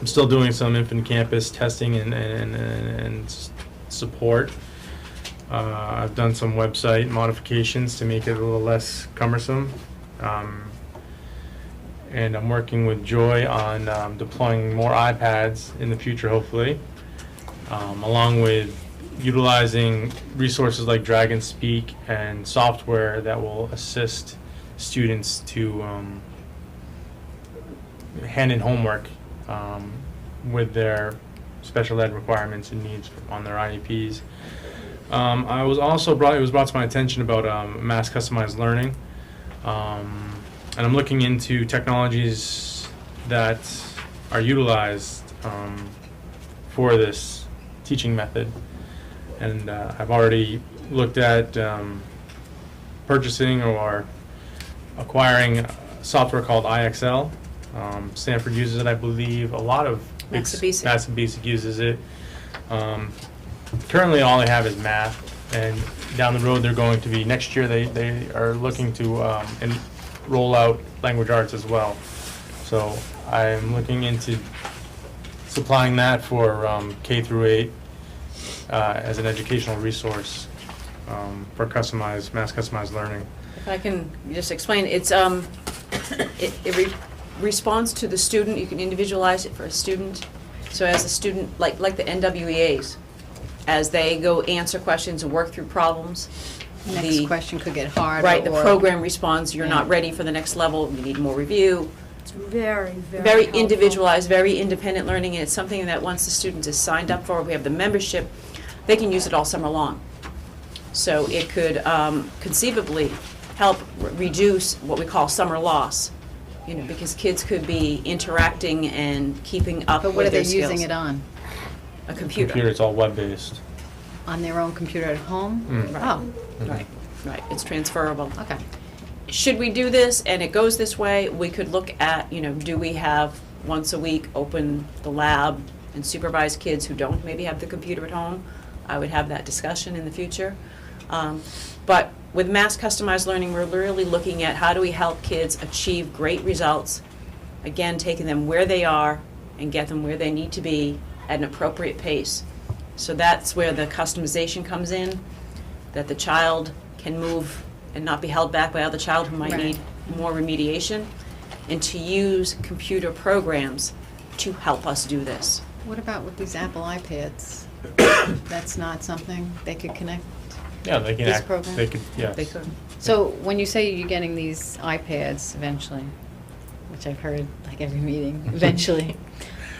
still doing some Infinite Campus testing and support. I've done some website modifications to make it a little less cumbersome. And I'm working with Joy on deploying more iPads in the future, hopefully, along with utilizing resources like Dragon Speak and software that will assist students to hand in homework with their special ed requirements and needs on their IEPs. I was also it was brought to my attention about mass customized learning. And I'm looking into technologies that are utilized for this teaching method. And I've already looked at purchasing or acquiring software called IXL. Stanford uses it, I believe. A lot of Massabasic uses it. Currently, all they have is math. And down the road, they're going to be, next year, they are looking to roll out language arts as well. So I'm looking into supplying that for K through 8 as an educational resource for mass customized learning. If I can just explain, it's it responds to the student. You can individualize it for a student. So as a student, like the NWEAs, as they go answer questions and work through problems, Next question could get harder. right, the or- program responds, you're Yeah. not ready for the next level, you need more review. It's very, very Very helpful. individualized, very independent learning, and it's something that once the student is signed up for, we have the membership, they can use it all summer long. So it could conceivably help reduce what we call summer loss You know, because kids could be interacting and keeping up But what are with they their skills. using it on? A computer. It's all web-based. On their own computer at home? Mm. Oh, Right, right, it's transferable. okay. Should we do this and it goes this way, we could look at, you know, do we have once a week open the lab and supervise kids who don't maybe have the computer at home? I would have that discussion in the future. But with mass customized learning, we're really looking at how do we help kids achieve great results, again, taking them where they are and get them where they need to be at an appropriate pace. So that's where the customization comes in, that the child can move and not be held back by other child who might Right. need more remediation, and to use computer programs to help us do this. What about with these Apple iPads? That's not something they could connect? Yeah, they can This act, program? they could, yes. They could. So when you say you're getting these iPads eventually, which I've heard like every meeting, eventually,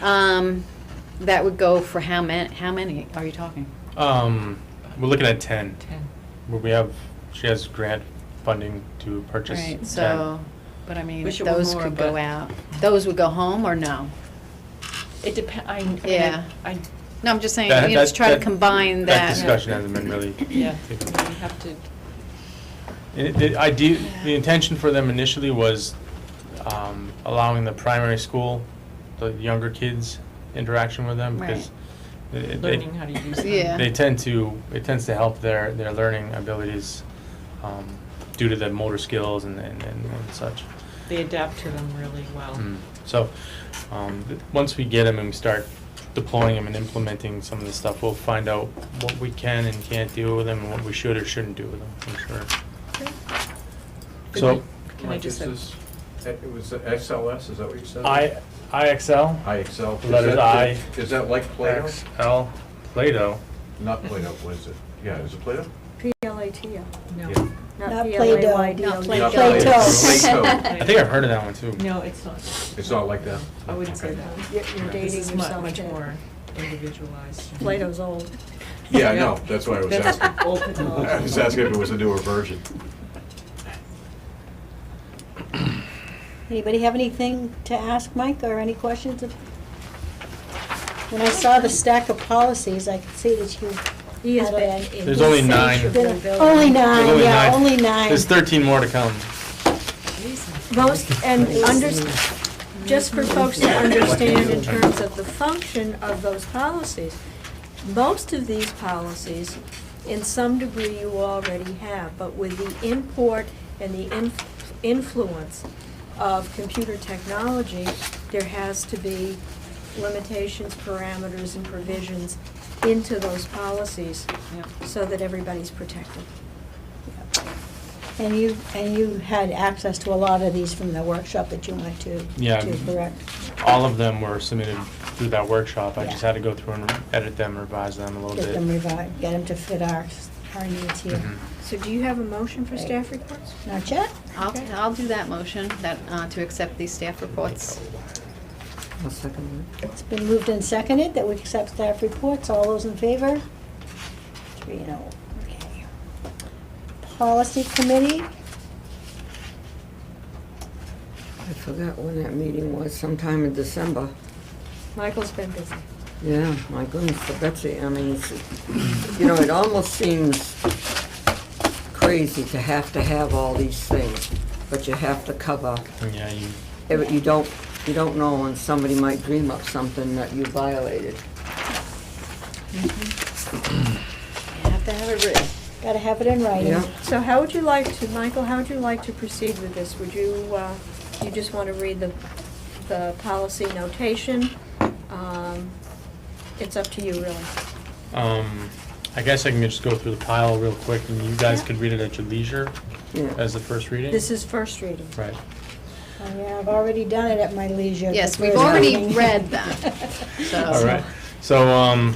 that would go for how many are you talking? We're looking at 10. 10. Where she has grant funding to purchase 10. Right, so, but I mean, Wish if it were those more, could go but- out, those would go home or no? It depends, Yeah. I, No, I'm just saying, That- you know, to try to that- combine That that. discussion hasn't been really yeah, taken. we have to, The intention for them initially was allowing the primary school, the younger kids, interaction with them, because learning how to use them. Yeah. it tends to help their learning abilities due to the motor skills and such. They adapt to them really well. So, once we get them and we start deploying them and implementing some of the stuff, we'll find out what we can and can't do with them and what we should or shouldn't do with them, I'm sure. So, Can I just say, It was XLS, is that what you said? IXL, IXL. Is letters that- Is that like Play-Doh? XL, Play-Doh. Not Play-Doh, what is it? Yeah, is it Play-Doh? P-L-A-T-O, no, Yeah. not Play-Doh. P-L-A-Y-D-O. Not Not Play-Doh. Play-Doh. I think I've heard of that one too. no, it's not. It's not like that? I wouldn't say Okay. that. You're This dating is yourself. much Ted. more individualized. Play-Doh's old. Yeah, I know, that's why I was That's asking. old technology. I was asking if it was a newer version. Anybody have anything to ask Mike or any questions? When I saw the stack of policies, I could see that you He has had been a- in. There's only his 9. sanctuary Only building. There's nine, yeah, only nine. There's 13 more to come. Most, and just for folks to understand in terms of the function of those policies, most of these policies, in some degree, you already have, but with the import and the influence of computer technology, there has to be limitations, parameters, and provisions into those policies so that everybody's protected. And you had access to a lot of these from the workshop that you went to, Yeah. correct? All of them were submitted through that workshop. I Yeah. just had to go through and edit them, revise them a little Get bit. them revived, get them to fit our needs here. Mhm. So do you have a motion for staff reports? Not yet? I'll do that motion, to accept these staff reports. I'll second It's been moved and seconded that we accept staff reports. All those in favor? 3-0. Okay. Policy committee, it. I forgot when that meeting was, sometime in December. Michael's been busy. Yeah, my goodness, for Betsy, I mean, it almost seems crazy to have all these things, but you have to cover. Yeah, You don't know when somebody might dream up something that you violated. you have to have it written. Gotta have it in writing. Yeah. So how would you like to, Michael, how would you like to proceed with this? Would you, you just want to read the policy notation? It's up to you, really. I guess I can just go through the pile real quick, and you guys could read it at your leisure Yeah. as the first reading. This is first reading. Right. Oh, yeah, I've already done it at my leisure. Yes, the we've first already reading. read that. So. All right. So,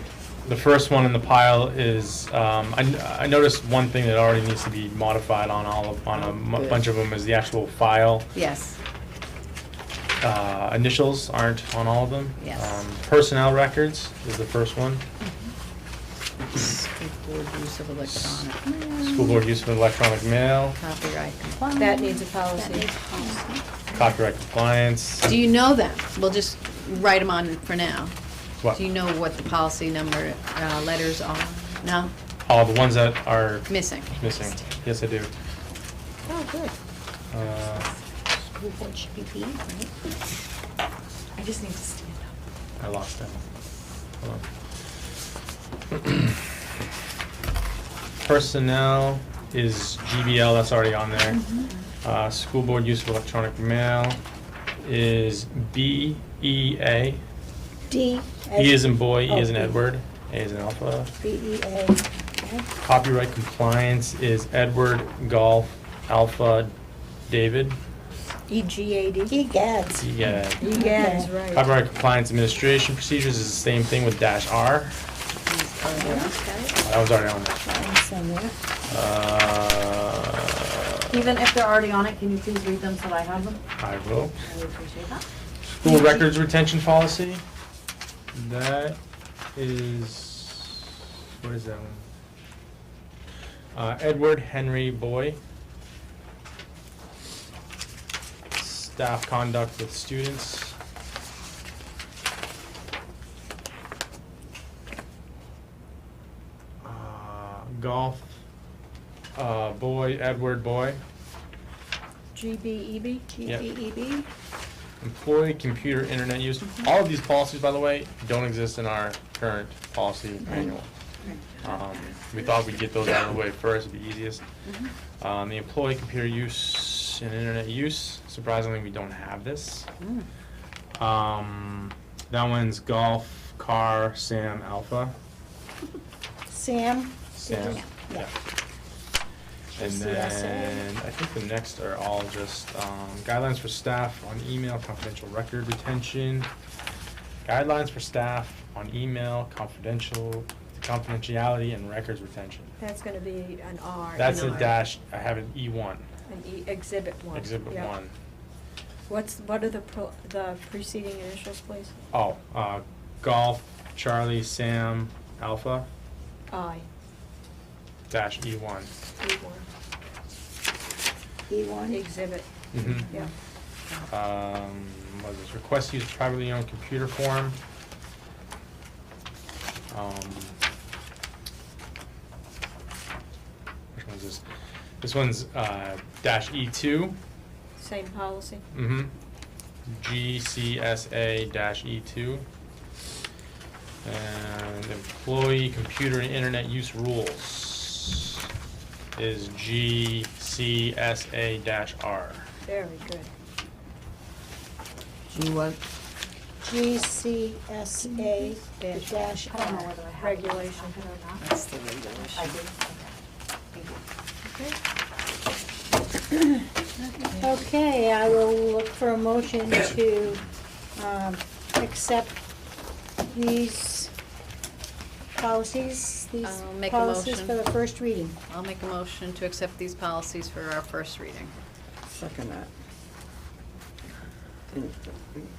the first one in the pile is, I noticed one thing that already needs to be modified on Good. bunch of them is the actual file. Yes. Initials aren't on all of them. Yes. Personnel records is the first one. School board use of electronic mail. School board use of electronic mail. Copyright compliance. That needs a policy. That needs policy. Copyright compliance. Do you know them? We'll just write them on for now. What? Do you know what the policy number, letters are? No? Oh, the ones that are Missing? missing. Yes, I do. Oh, good. School board should be B, right? I just need to stand up. I lost that. Hold on. Personnel is GBL, that's already on there. School board use of electronic mail is BEA. D. E is in boy, E is in Oh, E. Edward, A is in Alpha. BEA. Okay. Copyright compliance is Edward, Golf, Alpha, David. EGAD. EGADS. Yeah. EGAD's right. Copyright compliance administration procedures is the same thing with -R. That was already on there. That's on there. Even if they're already on it, can you please read them so that I have them? I will. I would appreciate that. School records retention policy. That is, what is that one? Edward Henry Boy. Staff conduct with students. Golf, Boy, Edward Boy. GBEB. Yep. GBEB. Employee computer internet use. All of these policies, by the way, don't exist in our current policy manual. We thought we'd get those out of the way first, it'd be easiest. The employee computer use and internet use, surprisingly, we don't have this. That one's Golf, Car, Sam, Alpha. Sam. Sam, Yeah. And then, I think the next are all just guidelines for staff on email, confidential record retention. Guidelines for staff on email, confidentiality and records retention. That's gonna be an R. That's a an R. dash, I have an E1, Exhibit 1. exhibit Yep. 1. What are the preceding initials, please? Oh, Golf, Charlie, Sam, Alpha, I. dash E1. E1. E1. Exhibit. Mhm. Yeah. What is this? Request to use privately owned computer form. Which one is this? This one's dash E2. Same policy. Mm-hmm. GCSA dash E2. And employee computer and internet use rules is GCSA dash R. Very good. G what? GCSA dash I don't know R. whether I have. Regulation. That's the regulation. I do. Okay, I will look for a motion to accept these policies, I'll make a policies motion. for the first reading. I'll make a motion to accept these policies for our first reading. Second that. And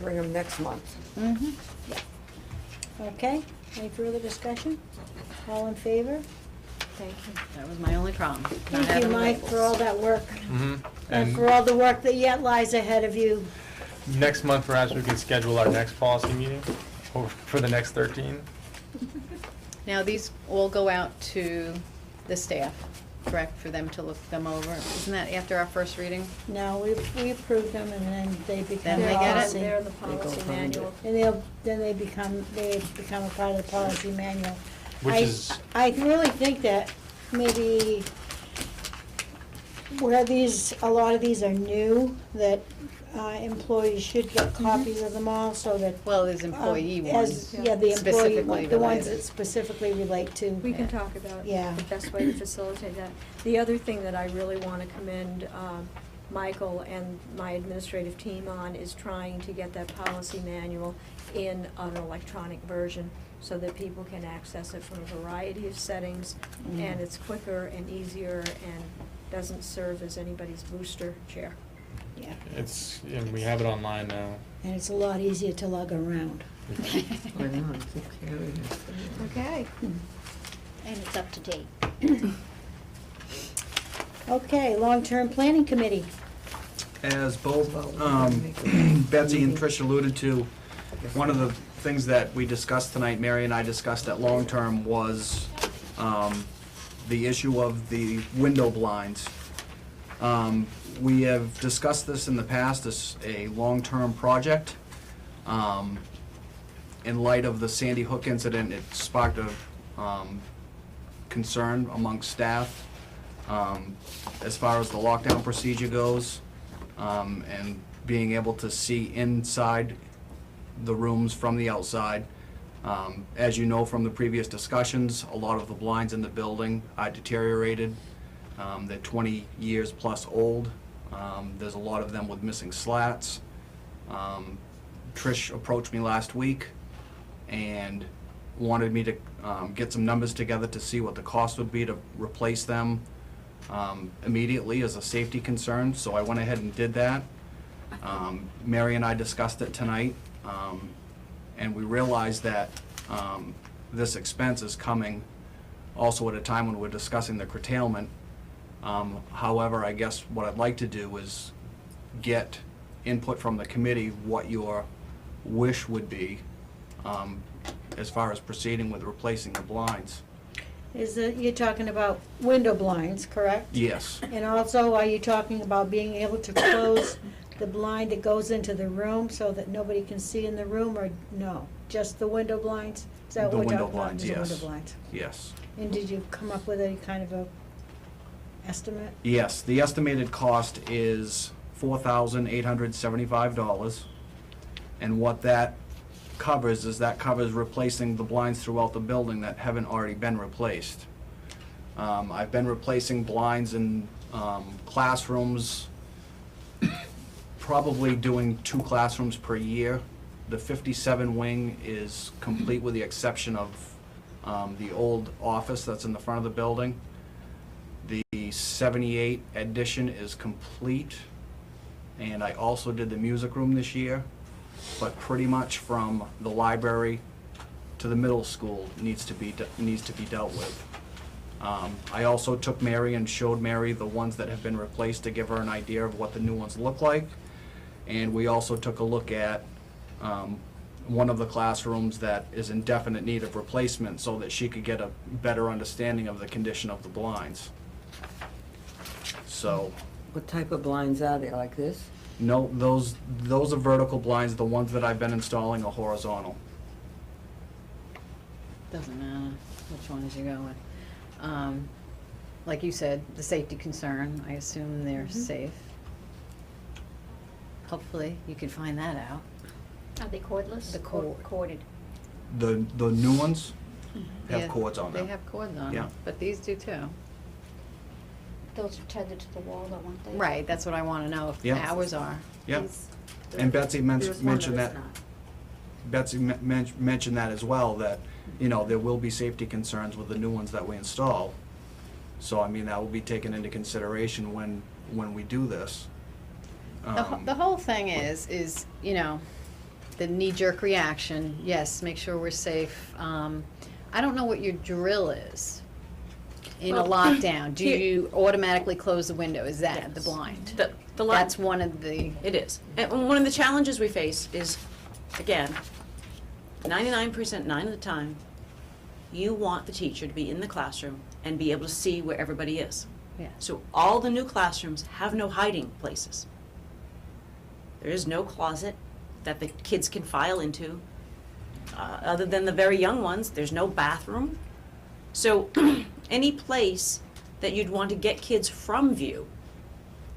bring them next month. Mm-hmm. Okay, any further discussion? All in favor? Thank you. That was my only problem. not Thank you, having Mike, labels. for all that work, Mm-hmm. and for all the work that yet lies ahead of you. Next month, perhaps we can schedule our next policy meeting for the next 13. Now, these all go out to the staff, correct, for them to look them over? Isn't that after our first reading? No, we approved them, and then they become Then they get it? policy. They're the go policy find manual. it. And then they become a part of the policy manual. Which is- I really think that maybe where a lot of these are new, that employees should get copies of them all, so that. Well, there's employee ones. Yeah, the employee, Specifically the ones related. that specifically relate to. We can talk about Yeah. the best way to facilitate that. The other thing that I really want to commend Michael and my administrative team on is trying to get that policy manual in an electronic version so that people can access it from a variety of settings, and it's quicker and easier and doesn't serve as anybody's booster chair. Yeah, And we have it online now. and it's a lot easier to lug around. I know, I keep carrying it. Okay. And it's up to date. Okay, long-term planning committee. As both Betsy and Trish alluded to, one of the things that we discussed tonight, Mary and I discussed at long-term, was the issue of the window blinds. We have discussed this in the past as a long-term project. In light of the Sandy Hook incident, it sparked a concern amongst staff as far as the lockdown procedure goes, and being able to see inside the rooms from the outside. As you know from the previous discussions, a lot of the blinds in the building are deteriorated. They're 20 years plus old. There's a lot of them with missing slats. Trish approached me last week and wanted me to get some numbers together to see what the cost would be to replace them immediately as a safety concern, so I went ahead and did that. Mary and I discussed it tonight, and we realized that this expense is coming also at a time when we're discussing the curtailment. However, I guess what I'd like to do is get input from the committee what your wish would be as far as proceeding with replacing the blinds. You're talking about window blinds, correct? Yes. And also, are you talking about being able to close the blind that goes into the room so that nobody can see in the room, or no? Just the window blinds? Is that The what we're window talking about? blinds, The yes. window blinds. Yes. And did you come up with any kind of a estimate? Yes, the estimated cost is $4,875, and what that covers is replacing the blinds throughout the building that haven't already been replaced. I've been replacing blinds in classrooms, probably doing 2 classrooms per year. The 57 wing is complete with the exception of the old office that's in the front of the building. The 78 addition is complete, and I also did the music room this year, but pretty much from the library to the middle school needs to be dealt with. I also took Mary and showed Mary the ones that have been replaced to give her an idea of what the new ones look like, and we also took a look at one of the classrooms that is in definite need of replacement so that she could get a better understanding of the condition of the blinds. So, What type of blinds are they, like this? no, those are vertical blinds. The ones that I've been installing are horizontal. Doesn't matter which one you go with. Like you said, the safety concern, I assume they're safe. Hopefully, you can find that out. Are they cordless? The or cord. corded? The new ones have Yeah, cords on them. They have cords on Yeah. them, but these do too. Those are tethered to the wall, though, aren't they? Right, that's what I want to know, if Yeah. ours are. Yeah, These- and Betsy There's one mentioned that that. is not. Betsy mentioned that as well, that, you know, there will be safety concerns with the new ones that we install. So, I mean, that will be taken into consideration when we do this. The whole thing is, you know, the knee-jerk reaction, yes, make sure we're safe. I don't know what your drill is in a Well, lockdown. Do here- you automatically close the window? Is that the Yes. blind? The li- That's one of the, It is. And one of the challenges we face is, again, 99%, 9 of the time, you want the teacher to be in the classroom and be able to see where everybody is. yeah. So all the new classrooms have no hiding places. There is no closet that the kids can file into. Other than the very young ones, there's no bathroom. So any place that you'd want to get kids from view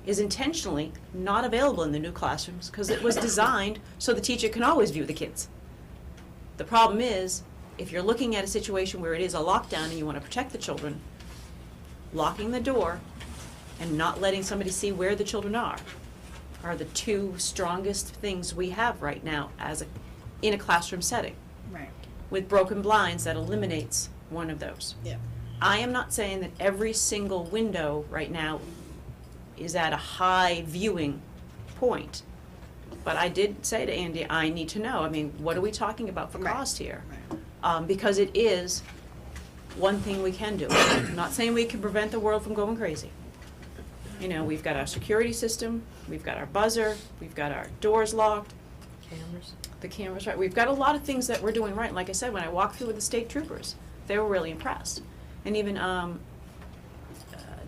is intentionally not available in the new classrooms because it was designed so the teacher can always view the kids. The problem is, if you're looking at a situation where it is a lockdown and you want to protect the children, locking the door and not letting somebody see where the children are the two strongest things we have right now in a classroom setting. Right. With broken blinds, that eliminates one of those. Yeah. I am not saying that every single window right now is at a high viewing point. But I did say to Andy, I need to know, I mean, what are we talking about for Right. cost here? Because it is one thing we can do. I'm not saying we can prevent the world from going crazy. You know, we've got our security system, we've got our buzzer, we've got our doors locked, Cameras. the cameras right. We've got a lot of things that we're doing right. Like I said, when I walked through with the state troopers, they were really impressed. And even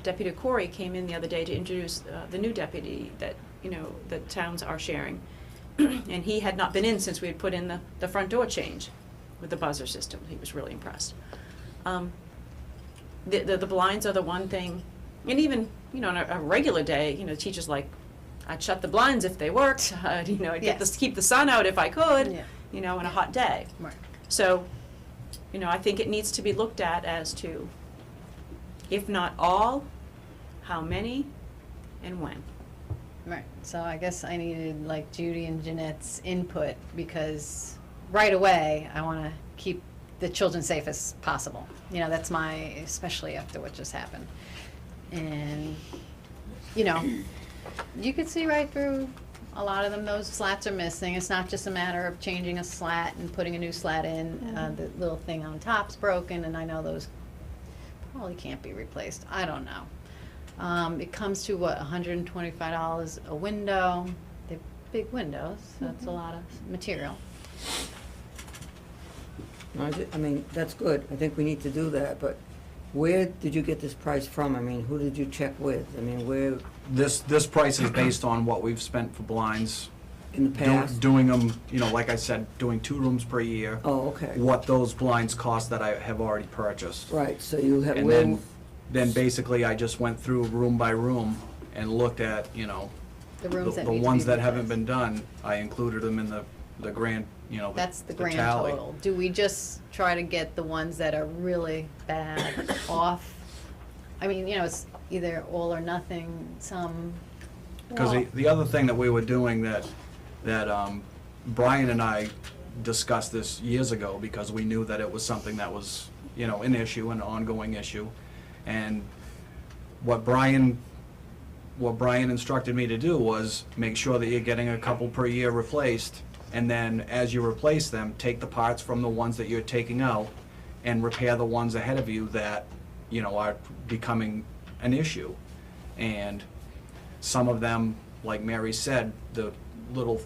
Deputy Corey came in the other day to introduce the new deputy that, you know, the towns are sharing. And he had not been in since we had put in the front door change with the buzzer system. He was really impressed. The blinds are the one thing, and even, you know, on a regular day, you know, teachers like, I'd shut the blinds if they worked, you know, I'd keep the sun out if I could, Yeah. you know, on a hot day. Right. So, you know, I think it needs to be looked at as to, if not all, how many and when. Right, so I guess I needed like Judy and Jeanette's input, because right away, I want to keep the children safe as possible. You know, that's especially after what just happened. And, you know, you could see right through a lot of them, those slats are missing. It's not just a matter of changing a slat and putting a new slat in. The little thing on top's broken, and I know those probably can't be replaced. I don't know. It comes to, what, $125 a window. They're big windows, so that's a lot of material. I mean, that's good. I think we need to do that, but where did you get this price from? I mean, who did you check with? I mean, where, This price is based on what we've spent for blinds. in the past? Doing them, you know, like I said, doing 2 rooms per year. Oh, okay. What those blinds cost that I have already purchased. Right, so you have, And then basically I just went through room by room and looked at, you know, The rooms that the need to be ones that haven't replaced. been done, I included them in the grand, you know, That's the grand tally. total. Do we just try to get the ones that are really bad off? I mean, you know, it's either all or nothing, some. Because the other thing that we were doing that Brian and I discussed this years ago, because we knew that it was something that was, you know, an issue, an ongoing issue. And what Brian instructed me to do was make sure that you're getting a couple per year replaced, and then as you replace them, take the parts from the ones that you're taking out and repair the ones ahead of you that, you know, are becoming an issue. And some of them, like Mary said, the little,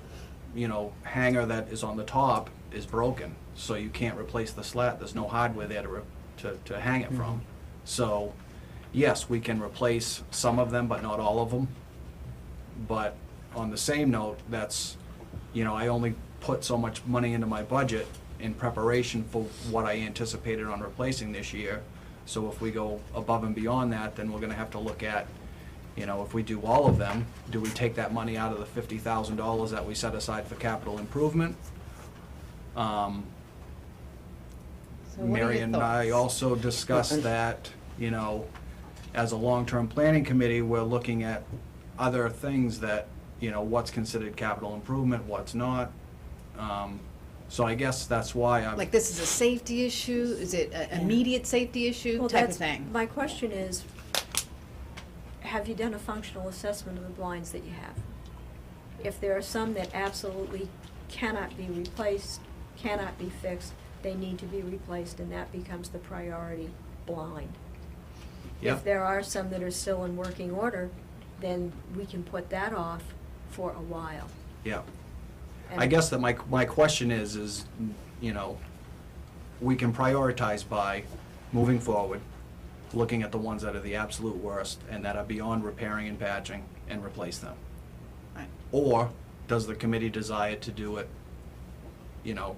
you know, hanger that is on the top is broken, so you can't replace the slat. There's no hardware there to hang it from. So, yes, we can replace some of them, but not all of them. But on the same note, that's, you know, I only put so much money into my budget in preparation for what I anticipated on replacing this year. So if we go above and beyond that, then we're gonna have to look at, you know, if we do all of them, do we take that money out of the $50,000 that we set aside for capital improvement? So what are Mary your and I thoughts? also discussed that, you know, as a long-term planning committee, we're looking at other things that, you know, what's considered capital improvement, what's not. So I guess that's why I'm. Like, this is a safety issue? Is it an immediate safety issue Well, type of that's, thing? my question is, have you done a functional assessment of the blinds that you have? If there are some that absolutely cannot be replaced, cannot be fixed, they need to be replaced, and that becomes the priority blind. Yep. If there are some that are still in working order, then we can put that off for a while. Yeah. And- I guess that my question is, you know, we can prioritize by moving forward, looking at the ones that are the absolute worst and that are beyond repairing and patching, and replace them. Right. Or does the committee desire to do it, you know,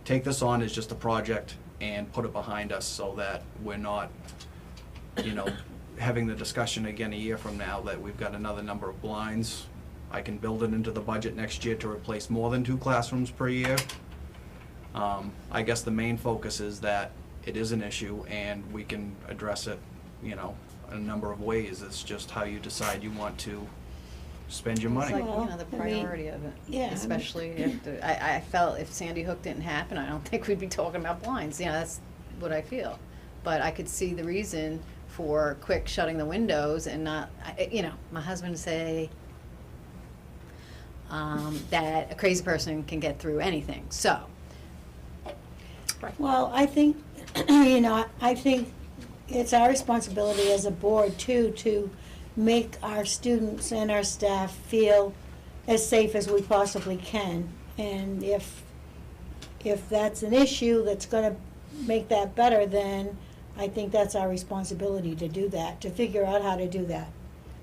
take this on as just a project and put it behind us so that we're not, you know, having the discussion again a year from now that we've got another number of blinds. I can build it into the budget next year to replace more than 2 classrooms per year. I guess the main focus is that it is an issue and we can address it, you know, in a number of ways. It's just how you decide you want to spend your It's money. like, you know, the Well, I mean, priority of it. yeah, I mean- Especially if, I felt if Sandy Hook didn't happen, I don't think we'd be talking about blinds. You know, that's what I feel. But I could see the reason for quick shutting the windows and not, you know, my husband say that a crazy person can get through anything, so. Well, I think, you know, I think it's our responsibility as a board too, to make our students and our staff feel as safe as we possibly can. And if that's an issue that's gonna make that better, then I think that's our responsibility to do that, to figure out how to do that.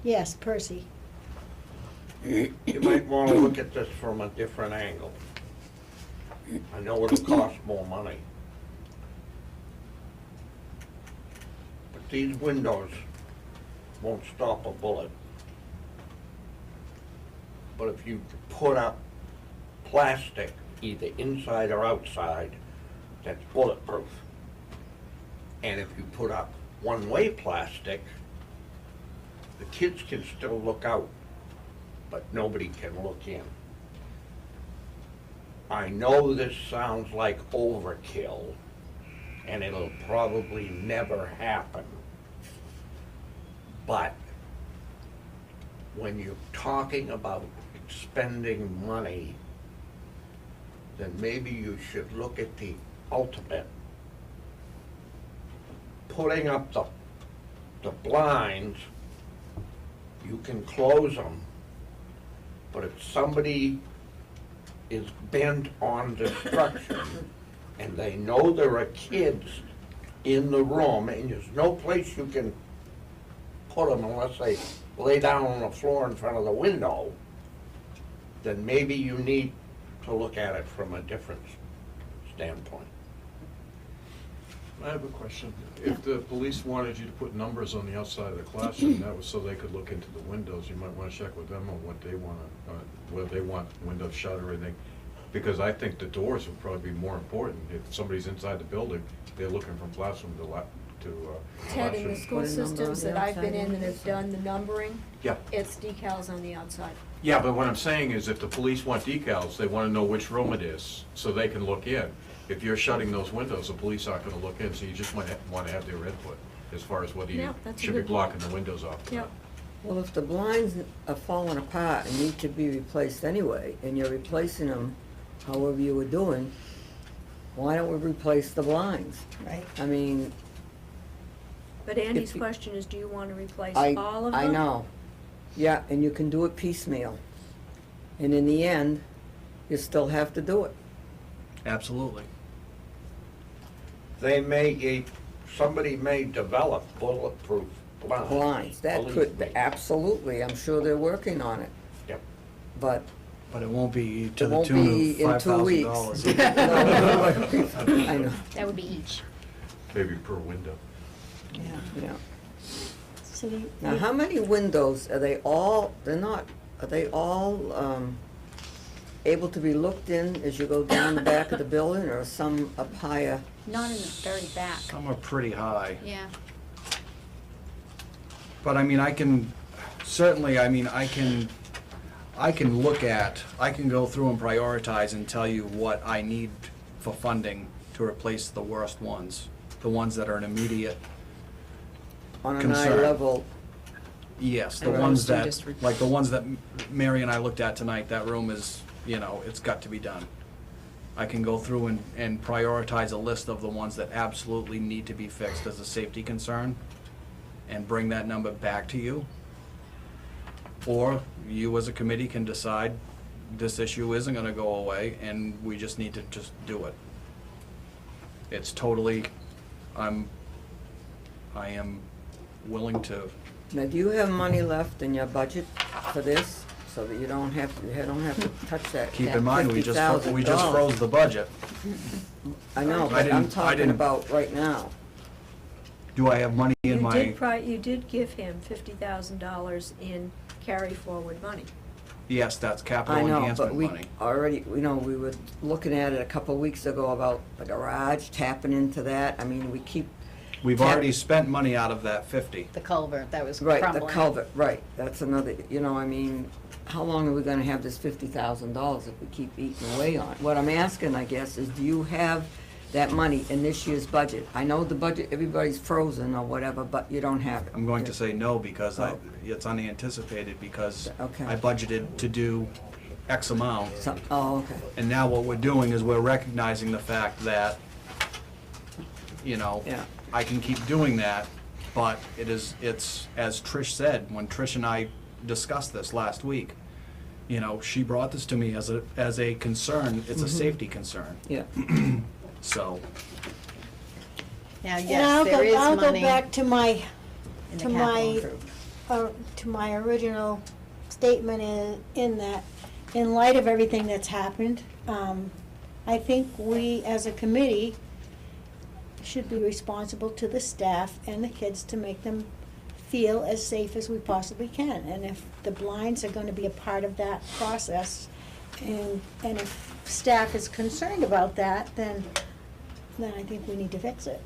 Yes, Percy? You might want to look at this from a different angle. I know it'll cost more money. But these windows won't stop a bullet. But if you put up plastic, either inside or outside, that's bulletproof. And if you put up one-way plastic, the kids can still look out, but nobody can look in. I know this sounds like overkill, and it'll probably never happen. But when you're talking about expending money, then maybe you should look at the ultimate. Putting up the blinds, you can close them, but if somebody is bent on destruction and they know there are kids in the room and there's no place you can put them unless they lay down on the floor in front of the window, then maybe you need to look at it from a different standpoint. I have a question. If the police wanted you to put numbers on the outside of the classroom, that was so they could look into the windows, you might want to check with them on what they want, whether they want windows shut or anything. Because I think the doors would probably be more important. If somebody's inside the building, they're looking from classroom to Ted, in the classroom. school Put a number systems on the that I've been outside in and that have done the numbering, Yeah, it's decals on the outside. yeah, but what I'm saying is if the police want decals, they want to know which room it is, so they can look in. If you're shutting those windows, the police aren't going to look in, so you just want to have their input as far as whether you Yeah, that's a should be good- blocking the windows off. Yep. Well, if the blinds are falling apart and need to be replaced anyway, and you're replacing them however you were doing, why don't we replace the blinds? Right. I mean, But Andy's If you- question is, do you want to replace I, all of them? I know. Yeah, and you can do it piecemeal. And in the end, you still have to do it. Absolutely. Somebody may develop bulletproof blinds. Blinds, that believe could, me. absolutely, I'm sure they're working on it. Yep. But But it won't be to it the won't tune be of in 2 weeks. $5,000. I know, That would be each. Maybe per window. yeah. So you- Now, how many windows, are they all able to be looked in as you go down the back of the building, or some up higher? Not in the very back. Some are pretty high. Yeah. But I mean, I can, certainly, I mean, I can go through and prioritize and tell you what I need for funding to replace the worst ones, the ones that are an immediate, On an eye Concern. level, yes, the And ones most are that, just like the ones that Mary and I looked at tonight, that room is, it's got to be done. I can go through and prioritize a list of the ones that absolutely need to be fixed as a safety concern and bring that number back to you. Or you as a committee can decide this issue isn't gonna go away and we just need to just do it. It's totally, I am willing to, now, do you have money left in your budget for this, so that you don't have to touch that keep in mind, we just froze the budget. I know, I but I'm didn't- I talking didn't- about right now. Do I have money in my? You did give him $50,000 in carry-forward money. Yes, that's I capital know, but enhancement we money. already, we were looking at it a couple of weeks ago about the garage, tapping into that. I mean, we keep, We've already spent money out of that 50. The culvert, that was right, crumbling. the culvert, right, that's another, I mean, how long are we gonna have this $50,000 if we keep eating away on it? What I'm asking, I guess, is do you have that money in this year's budget? I know the budget, everybody's frozen or whatever, but you don't have it. I'm going to say no because Oh. it's unanticipated because Okay. I budgeted to do X amount. Oh, okay. And now what we're doing is we're recognizing the fact that, Yeah. I can keep doing that, but it's, as Trish said, when Trish and I discussed this last week, you know, she brought this to me as a concern, it's a safety concern, Yeah. so. Now, And yes, there is I'll go money back to my, in the to capital my, improvement. to my original statement in that, in light of everything that's happened, I think we, as a committee, should be responsible to the staff and the kids to make them feel as safe as we possibly can. And if the blinds are gonna be a part of that process, and if staff is concerned about that, then I think we need to fix it.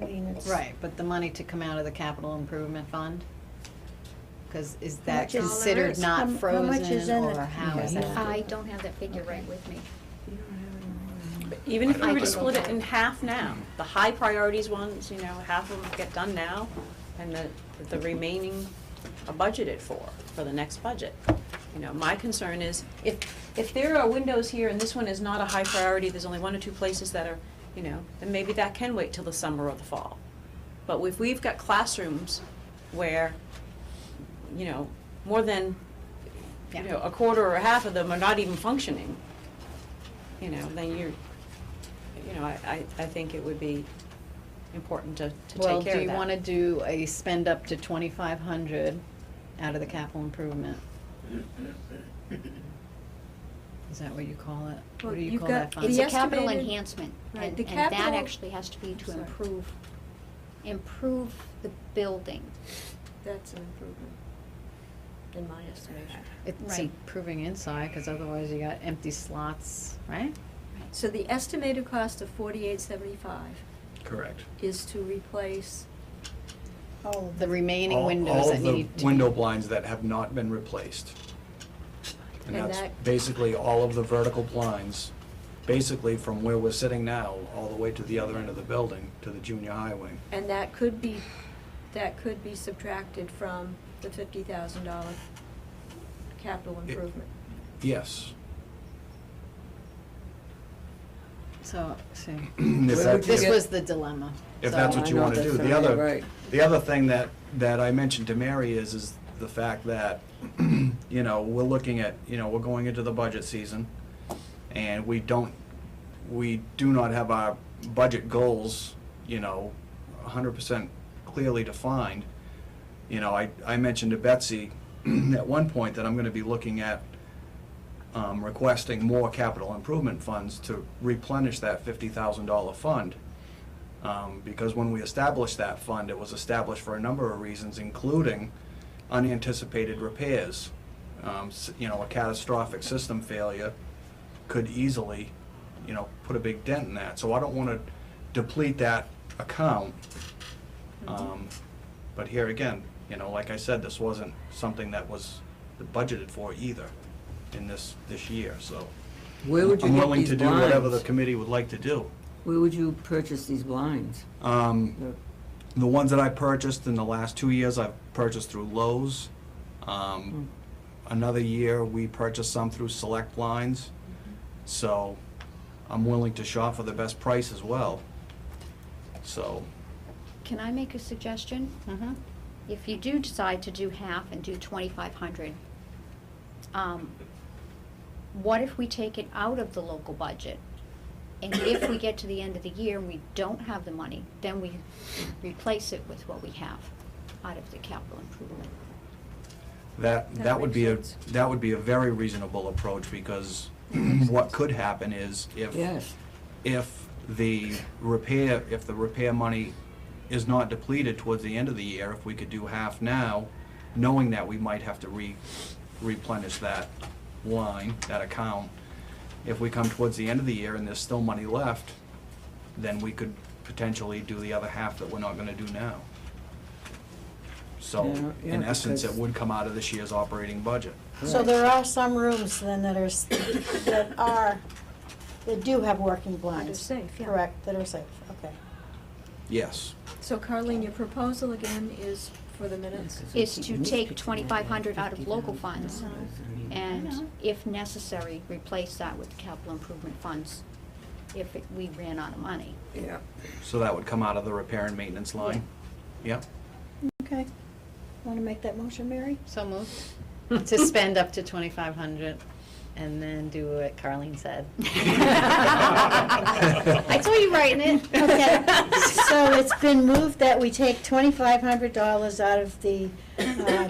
I mean, it's. Right, but the money to come out of the capital improvement fund? Because is How that much is- considered How not much is frozen, in or it? how is that? I don't have that figure right with me. Even if we I were to can split look it at in it. half now, the high priorities ones, half of them get done now, and the remaining are budgeted for the next budget. My concern is, if there are windows here and this one is not a high priority, there's only one or two places that are, then maybe that can wait till the summer or the fall. But if we've got classrooms where, more than, a quarter or a half of them are not even functioning, then I think it would be important to take care Well, of that. do you want to do a spend up to 2,500 out of the capital improvement? Is that what you call it? What Well, do you you've call got that fund? It's The a capital estimated- enhancement, Right, and the that capital- actually has to be to Sorry. improve the building. That's an improvement, in my estimation. It's Right. improving inside, because otherwise you got empty slots, right? So the estimated cost of $48.75 Correct. is to replace, The remaining All windows that of need the to. window blinds that have not been replaced. And And that's that- basically all of the vertical blinds, basically from where we're sitting now, all the way to the other end of the building, to the junior high wing. and that could be subtracted from the $50,000 capital improvement. Yes. So, see, If Where would that- you this get- was the dilemma. If So- that's what I you know, want to that's do. right. The other thing that I mentioned to Mary is the fact that, we're looking at, we're going into the budget season, and we do not have our budget goals, 100% clearly defined. I mentioned to Betsy at one point that I'm going to be looking at requesting more capital improvement funds to replenish that $50,000 fund. Because when we established that fund, it was established for a number of reasons, including unanticipated repairs. A catastrophic system failure could easily, put a big dent in that. So I don't want to deplete that account. But here again, like I said, this wasn't something that was budgeted for either in this year, so. Where would you I'm get willing these to do whatever the blinds? committee would like to do. Where would you purchase these blinds? The ones that I purchased in the last 2 years, I've purchased through Lowe's. Another year, we purchased some through Select Blinds. So I'm willing to shop for the best price as well. So, Can I make a suggestion? Mhm. If you do decide to do half and do 2,500, what if we take it out of the local budget? And if we get to the end of the year and we don't have the money, then we replace it with what we have out of the capital improvement. that would be makes sense. a very reasonable approach, because what could happen is Yes. if the repair money is not depleted towards the end of the year, if we could do half now, knowing that we might have to replenish that line, that account, if we come towards the end of the year and there's still money left, then we could potentially do the other half that we're not gonna do now. So, Yeah, in essence, it because- would come out of this year's operating budget. So there are some rooms then that do have working blinds. safe, yeah. Correct, that are safe, okay. Yes. So Carleen, your proposal again is, for the minutes? Is to take 2,500 out of local funds and, if necessary, replace that with capital improvement funds. if we ran out of money. Yeah. So that would come out of the repair and maintenance line? Yeah. Okay. Want to make that motion, Mary? So moved. To spend up to 2,500 and then do what Carleen said. I saw you writing it. Okay, so it's been moved that we take $2,500 out of the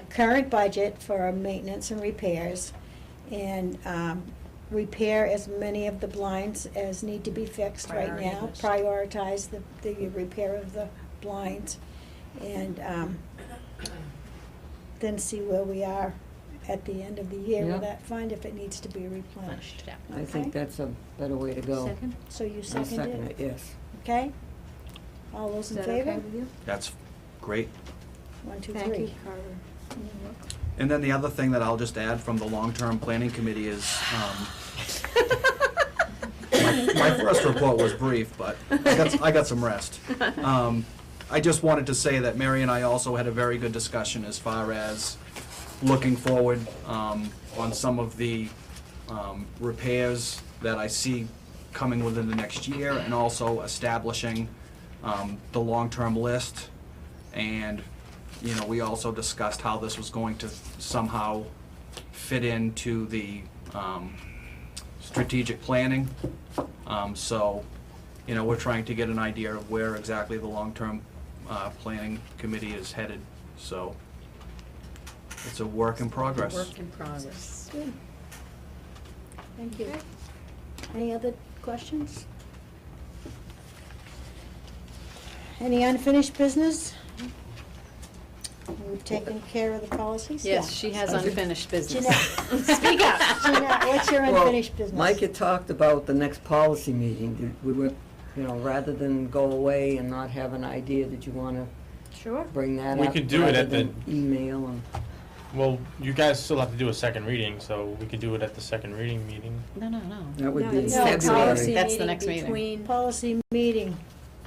current budget for maintenance and repairs, and repair as many of the blinds as need to be fixed right now. Prioritize the repair of the blinds, and then see where we are at the end of the year Yeah. with that fund, if it needs to be replenished. I think that's a better way to go. Second? So you I seconded second it? it, yes. Okay? All those Is in that favor? okay with you? That's great. 1, 2, 3. Thank you, Carter. And then the other thing that I'll just add from the long-term planning committee is, my first report was brief, but I got some rest. I just wanted to say that Mary and I also had a very good discussion as far as looking forward on some of the repairs that I see coming within the next year, and also establishing the long-term list. And, you know, we also discussed how this was going to somehow fit into the strategic planning. So, you know, we're trying to get an idea of where exactly the long-term planning committee is headed. So it's a work in progress. Work in progress. Good. Thank you. Any other questions? Any unfinished business? We've taken care of the policies? Yes, Yeah. she has unfinished business. Jeanette. Speak up. Jeanette, what's your Well, unfinished business? Mike had talked about the next policy meeting. We were, you know, rather than go away and not have an idea, did you want to Sure. bring that We up? could do it rather at the- than email and, Well, you guys still have to do a second reading, so we could do it at the second reading meeting. No. that would No, be in it's No, a it's February. policy That's the meeting next meeting. between- Policy meeting,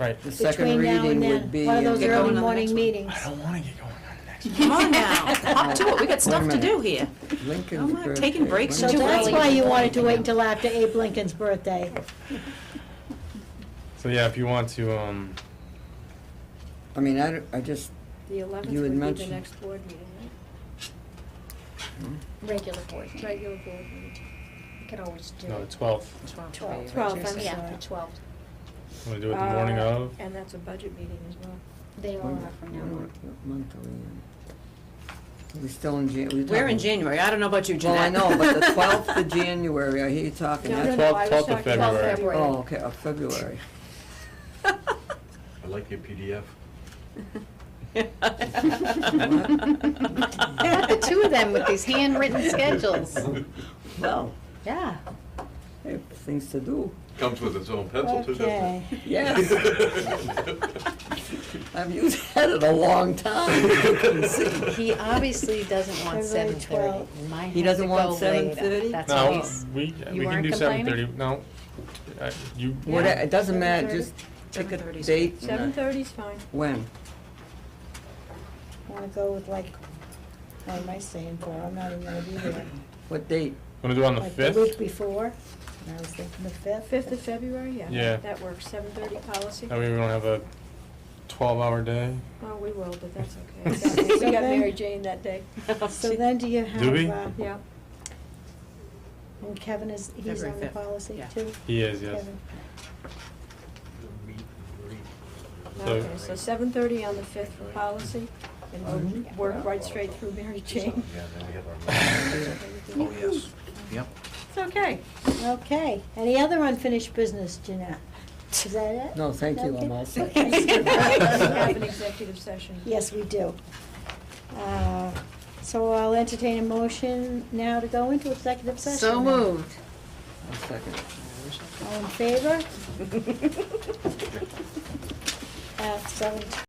Right. The second between now reading and would then. be One of those in- Get going early on the morning next one. meetings. I don't want to get going on the next one. Come on now, up to it, we got stuff to minute. do here. Lincoln's I'm not birthday. taking breaks So too that's early. why you wanted to wait until after Abe Lincoln's birthday. So yeah, if you want to, I mean, I just, The 11th You had would be the mentioned- next board meeting, Regular board, right? Regular board meeting. you could always do no, the it. 12th. 12th. 12th, I'm Yeah, sorry. the 12th. Want to do it the morning of? And that's a budget meeting as well. They all are from now on. what month are we in? Are we still in Jan? We're in January, I don't know about you, Well, I Jeanette. know, but the 12th of January, I hear you talking. No, that's- no, I was 12th of talking about February. Oh, okay, of February. I like your PDF. The two of them with these handwritten schedules. Well, Yeah. I have things to do. Comes with its own pencil too, doesn't Okay. Yes. I've used that in a long time. You couldn't see. He obviously doesn't want February 7:30. 12th. Might He have doesn't to want go later. 7:30? That's No, what he's, we you can weren't do complaining? 7:30. No, you. What, it doesn't matter, 7:30? just pick a 7:30 's date. and, 7:30 is fine. When? Want to go with like, what am I saying for? I'm not even going to be there. What date? Want to do it on the Like the 5th? week before, and I was thinking the 5th. 5th of February, yeah. Yeah. That works, 7:30 policy. That way we don't have a 12-hour day. Oh, we will, but that's okay. We got Mary Jane that day. So then do you have? Do we? Yeah. And Kevin is, he's February on the 5th, policy yeah. too? He is, yes. Kevin. So- Okay, so 7:30 on the 5th for policy, and we'll work right straight through Mary Jane. Oh, yes. Yep. It's okay. Okay, any other unfinished business, Jeanette? Is that it? No, thank you, I'm Okay. all set. We have an executive session. Yes, we do. So I'll entertain a motion now to go into executive session. so moved. One second. All in favor? At 7:20.